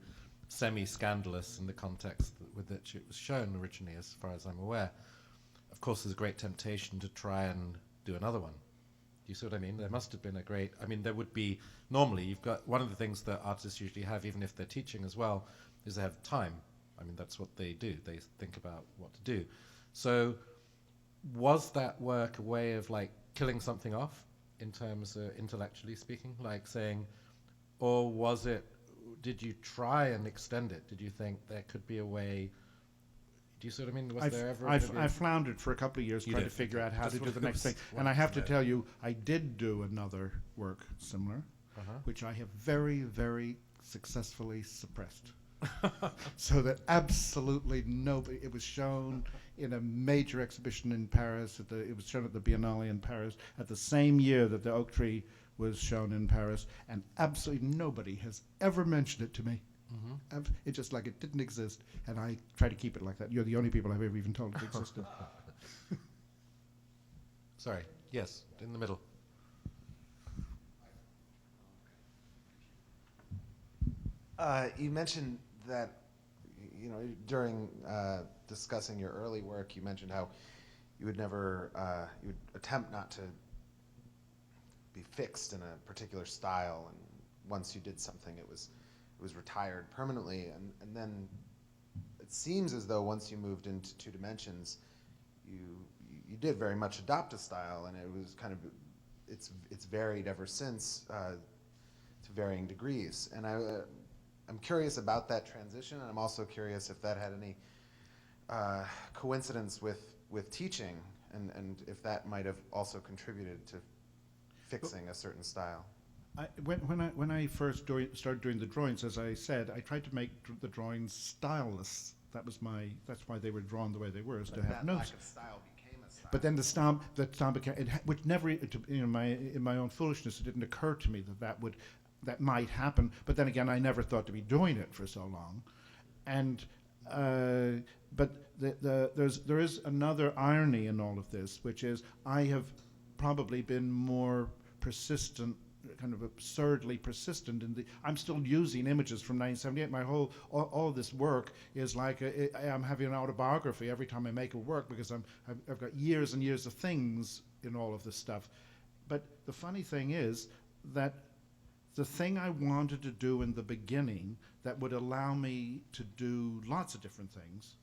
semi-scandalous in the context with which it was shown originally, as far as I'm aware. Of course, there's a great temptation to try and do another one. Do you see what I mean? There must have been a great, I mean, there would be, normally you've got, one of the things that artists usually have, even if they're teaching as well, is they have time. I mean, that's what they do. They think about what to do. So was that work a way of like killing something off in terms of intellectually speaking, like saying, or was it, did you try and extend it? Did you think there could be a way? Do you see what I mean? Was there ever? I floundered for a couple of years trying to figure out how to do the next thing. And I have to tell you, I did do another work similar, which I have very, very successfully suppressed. So that absolutely nobody, it was shown in a major exhibition in Paris, it was shown at the Biennale in Paris at the same year that the oak tree was shown in Paris, and absolutely nobody has ever mentioned it to me. It's just like it didn't exist, and I try to keep it like that. You're the only people I've ever even told it existed. Sorry, yes, in the middle. You mentioned that, you know, during discussing your early work, you mentioned how you would never, you would attempt not to be fixed in a particular style, and once you did something, it was retired permanently, and then it seems as though once you moved into two dimensions, you did very much adopt a style, and it was kind of, it's varied ever since to varying degrees, and I'm curious about that transition, and I'm also curious if that had any coincidence with teaching, and if that might have also contributed to fixing a certain style. When I first started doing the drawings, as I said, I tried to make the drawings styleless. That's why they were drawn the way they were, is to have no. Lack of style became a style. But then the style became, which never, in my own foolishness, it didn't occur to me that might happen. But then again, I never thought to be doing it for so long, and but there is another irony in all of this, which is I have probably been more persistent, kind of absurdly persistent I'm still using images from 1978. My all of this work is like I'm having an autobiography every time I make a work, because I've got years and years of things in all of this stuff. But the funny thing is that the thing I wanted to do in the beginning that would allow me to do lots of different things,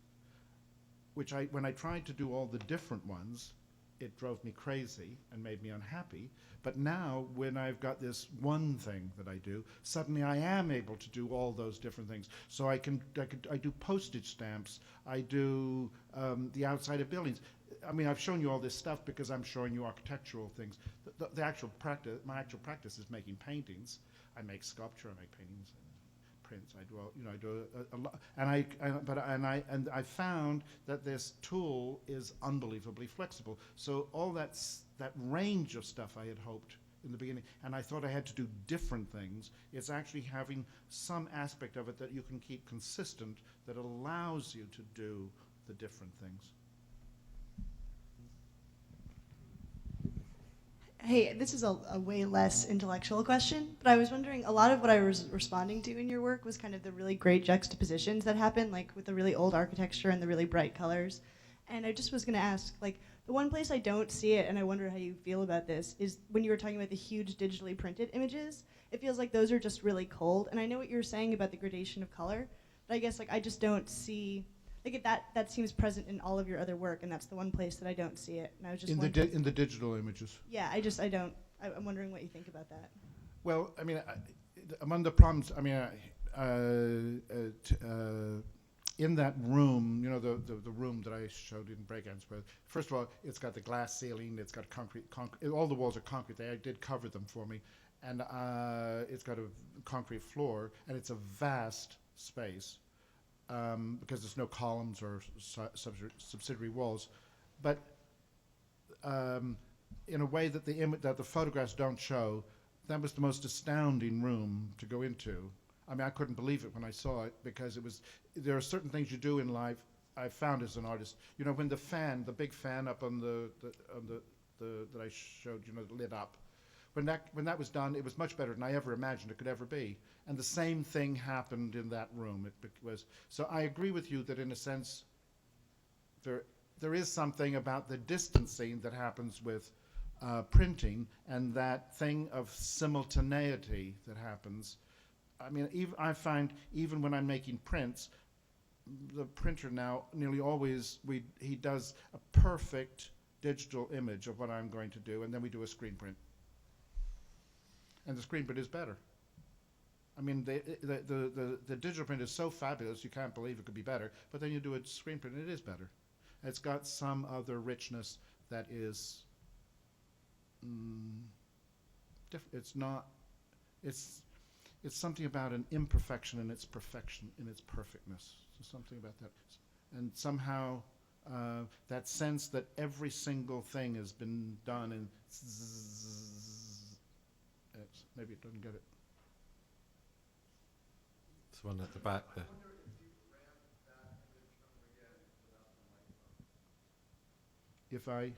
which when I tried to do all the different ones, it drove me crazy and made me unhappy. But now, when I've got this one thing that I do, suddenly I am able to do all those different things. So I do postage stamps, I do the outside of buildings. I mean, I've shown you all this stuff because I'm showing you architectural things. The actual practice, my actual practice is making paintings. I make sculpture, I make paintings, prints. I do, I do a lot, and I found that this tool is unbelievably flexible. So all that range of stuff I had hoped in the beginning, and I thought I had to do different things. It's actually having some aspect of it that you can keep consistent that allows you to do the different things. Hey, this is a way less intellectual question, but I was wondering, a lot of what I was responding to in your work was kind of the really great juxtapositions that happen, like with the really old architecture and the really bright colors. And I just was going to ask, like, the one place I don't see it, and I wonder how you feel about this, is when you were talking about the huge digitally printed images. It feels like those are just really cold. And I know what you were saying about the gradation of color, but I guess like I just don't see, like that seems present in all of your other work, and that's the one place that I don't see it. And I was just in the digital images. Yeah, I'm wondering what you think about that. Well, I mean, among the problems, I mean, in that room, you know, the room that I showed in Bregenz, first of all, it's got the glass ceiling, it's got concrete, all the walls are concrete. They did cover them for me, and it's got a concrete floor, and it's a vast space. Because there's no columns or subsidiary walls. But in a way that that the photographs don't show. That was the most astounding room to go into. I mean, I couldn't believe it when I saw it, because there are certain things you do in life, I found as an artist. You know, when the big fan up on the that I showed, you know, lit up, when that was done, it was much better than I ever imagined it could ever be. And the same thing happened in that room. So I agree with you that in a sense, there is something about the distancing that happens with printing, and that thing of simultaneity that happens. I mean, I find even when I'm making prints, the printer now nearly always, he does a perfect digital image of what I'm going to do, and then we do a screen print. And the screen print is better. I mean, the digital print is so fabulous, you can't believe it could be better, but then you do a screen print and it is better. It's got some other richness that is it's something about an imperfection in its perfection, in its perfectness. So something about that. And somehow that sense that every single thing has been done in maybe it doesn't get it. This one at the back there. If I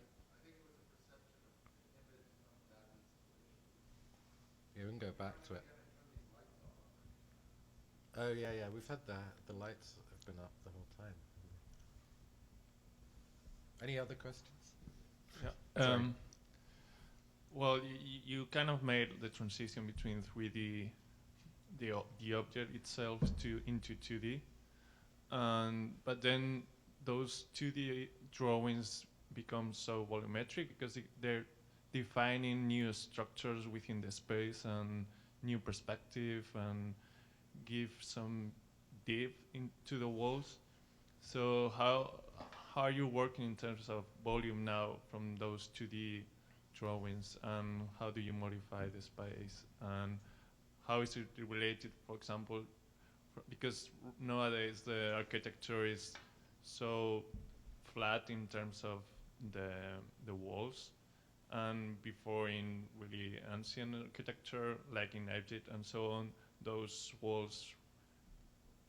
Yeah, we can go back to it. Oh yeah, we've had the lights have been up the whole time. Any other questions? Yeah. Sorry. Well, you kind of made the transition between 3D, the object itself, into 2D, but then those 2D drawings become so volumetric because they're defining new structures within the space and new perspective and give some depth into the walls. So how are you working in terms of volume now from those 2D drawings, and how do you modify the space, and how is it related, for example, because nowadays the architecture is so flat in terms of the walls, and before in really ancient architecture like in Egypt and so on, those walls,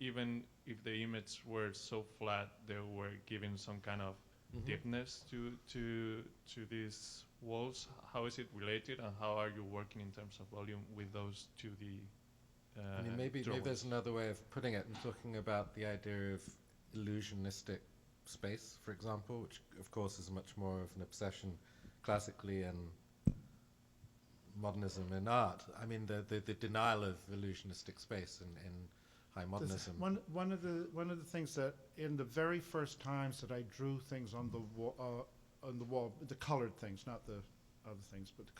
even if the images were so flat, they were giving some kind of deepness to these walls. How is it related, and how are you working in terms of volume with those 2D I mean, maybe there's another way of putting it, and talking about the idea of illusionistic space, for example, which of course is much more of an obsession classically and modernism in art. I mean, the denial of illusionistic space in high modernism. One of the things that in the very first times that I drew things on the wall, the colored things, not the other things, but the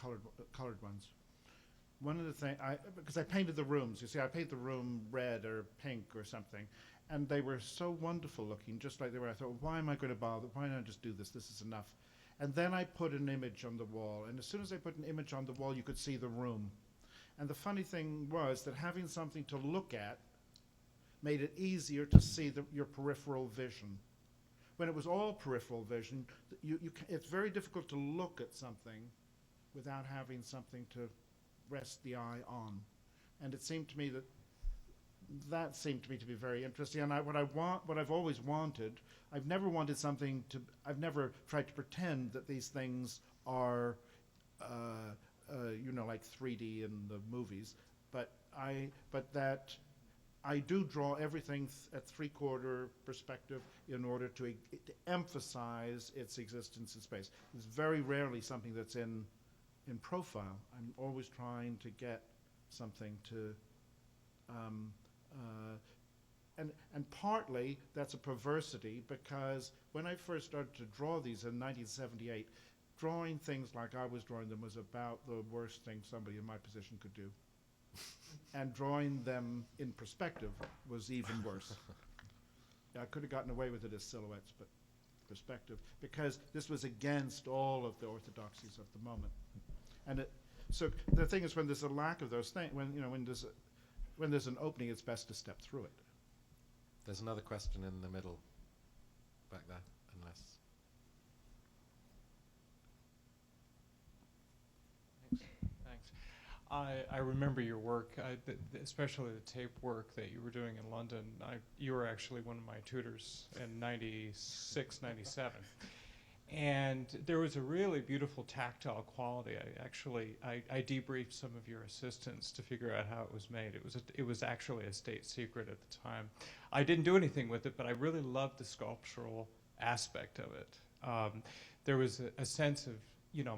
colored ones. One of the things, because I painted the rooms, you see, I painted the room red or pink or something, and they were so wonderful looking, just like they were. I thought, why am I going to bother? Why not just do this? This is enough. And then I put an image on the wall, and as soon as I put an image on the wall, you could see the room. And the funny thing was that having something to look at made it easier to see your peripheral vision. When it was all peripheral vision, it's very difficult to look at something without having something to rest the eye on. And it seemed to me that seemed to me to be very interesting. And what I've always wanted, I've never wanted something to, I've never tried to pretend that these things are, like 3D in the movies, but that I do draw everything at three-quarter perspective in order to emphasize its existence in space. It's very rarely something that's in profile. I'm always trying to get something to, and partly that's a perversity, because when I first started to draw these in 1978, drawing things like I was drawing them was about the worst thing somebody in my position could do. And drawing them in perspective was even worse. I could have gotten away with it as silhouettes, but perspective, because this was against all of the orthodoxies of the moment. And so the thing is, when there's a lack of those things, when there's an opening, it's best to step through it. There's another question in the middle, back there, unless. I remember your work, especially the tape work that you were doing in London. You were actually one of my tutors in 96, 97. And there was a really beautiful tactile quality. I debriefed some of your assistants to figure out how it was made. It was actually a state secret at the time. I didn't do anything with it, but I really loved the sculptural aspect of it. There was a sense of,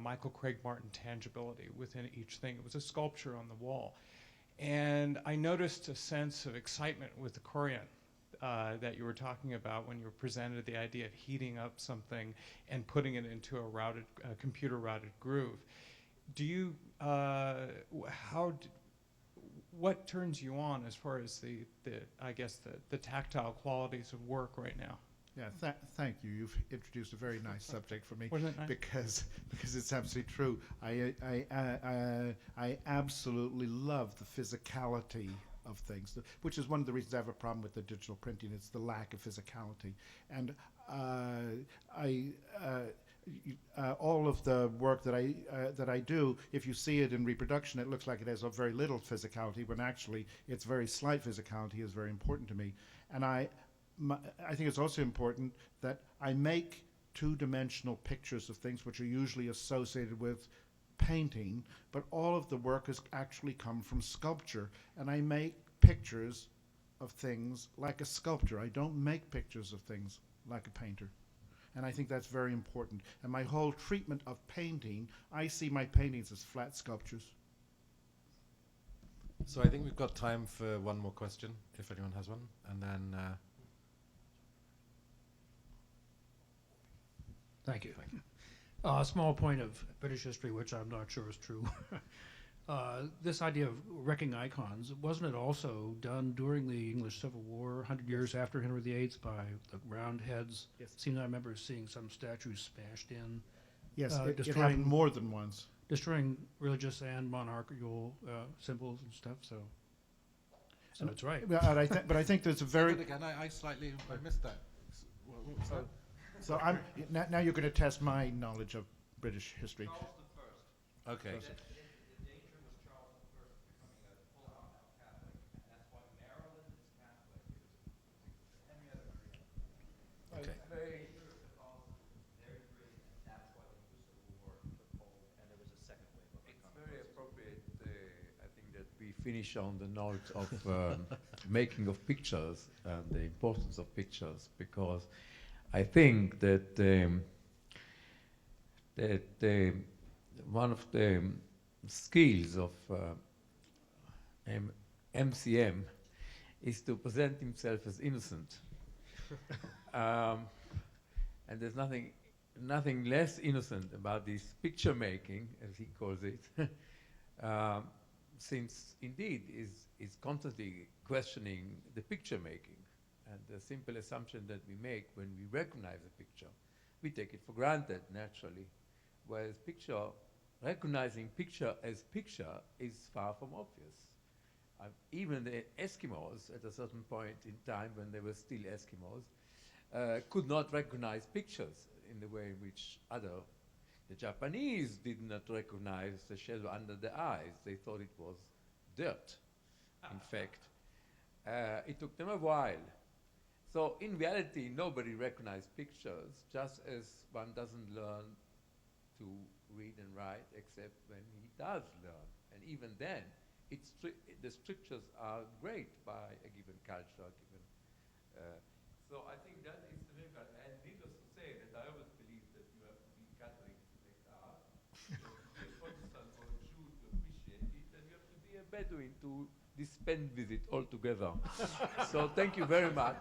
Michael Craig Martin tangibility within each thing. It was a sculpture on the wall. And I noticed a sense of excitement with the Corian that you were talking about when you were presented the idea of heating up something and putting it into a computer-routed groove. Do you, what turns you on as far as the tactile qualities of work right now? Yeah, thank you. You've introduced a very nice subject for me. Wasn't it nice? Because it's absolutely true. I absolutely love the physicality of things, which is one of the reasons I have a problem with the digital printing. It's the lack of physicality. And all of the work that I do, if you see it in reproduction, it looks like it has a very little physicality, when actually its very slight physicality is very important to me. And I think it's also important that I make two-dimensional pictures of things which are usually associated with painting, but all of the work has actually come from sculpture, and I make pictures of things like a sculptor. I don't make pictures of things like a painter. And I think that's very important. And my whole treatment of painting, I see my paintings as flat sculptures. So I think we've got time for one more question, if anyone has one, and then... Thank you. A small point of British history, which I'm not sure is true. This idea of wrecking icons, wasn't it also done during the English Civil War, 100 years after Henry VIII, by the Roundheads? Yes. It seems I remember seeing some statues smashed in. Yes, it destroying- happened more than once. Destroying religious and monarchical symbols and stuff, so it's right. But I think there's a very... Again, I missed that. What was that? So now you're going to test my knowledge of British history. Okay. Okay. It's very appropriate, I think, that we finish on the note of making of pictures and the importance of pictures, because I think that one of the skills of MCM is to present himself as innocent. And there's nothing less innocent about this picture making, as he calls it, since indeed is constantly questioning the picture making. And the simple assumption that we make when we recognize a picture, we take it for granted, naturally. Whereas recognizing picture as picture is far from obvious. Even the Eskimos, at a certain point in time when they were still Eskimos, could not recognize pictures in the way in which the Japanese did not recognize the shadow under the eyes. They thought it was dirt, in fact. It took them a while. So in reality, nobody recognized pictures, just as one doesn't learn to read and write except when he does learn. And even then, the strictures are great by a given culture. So I think that is the main part. And needless to say that I always believe that you have to be Catholic to make art, you have to be a Protestant or a Jew to appreciate it, and you have to be a Bedouin to dispense with it altogether. So thank you very much.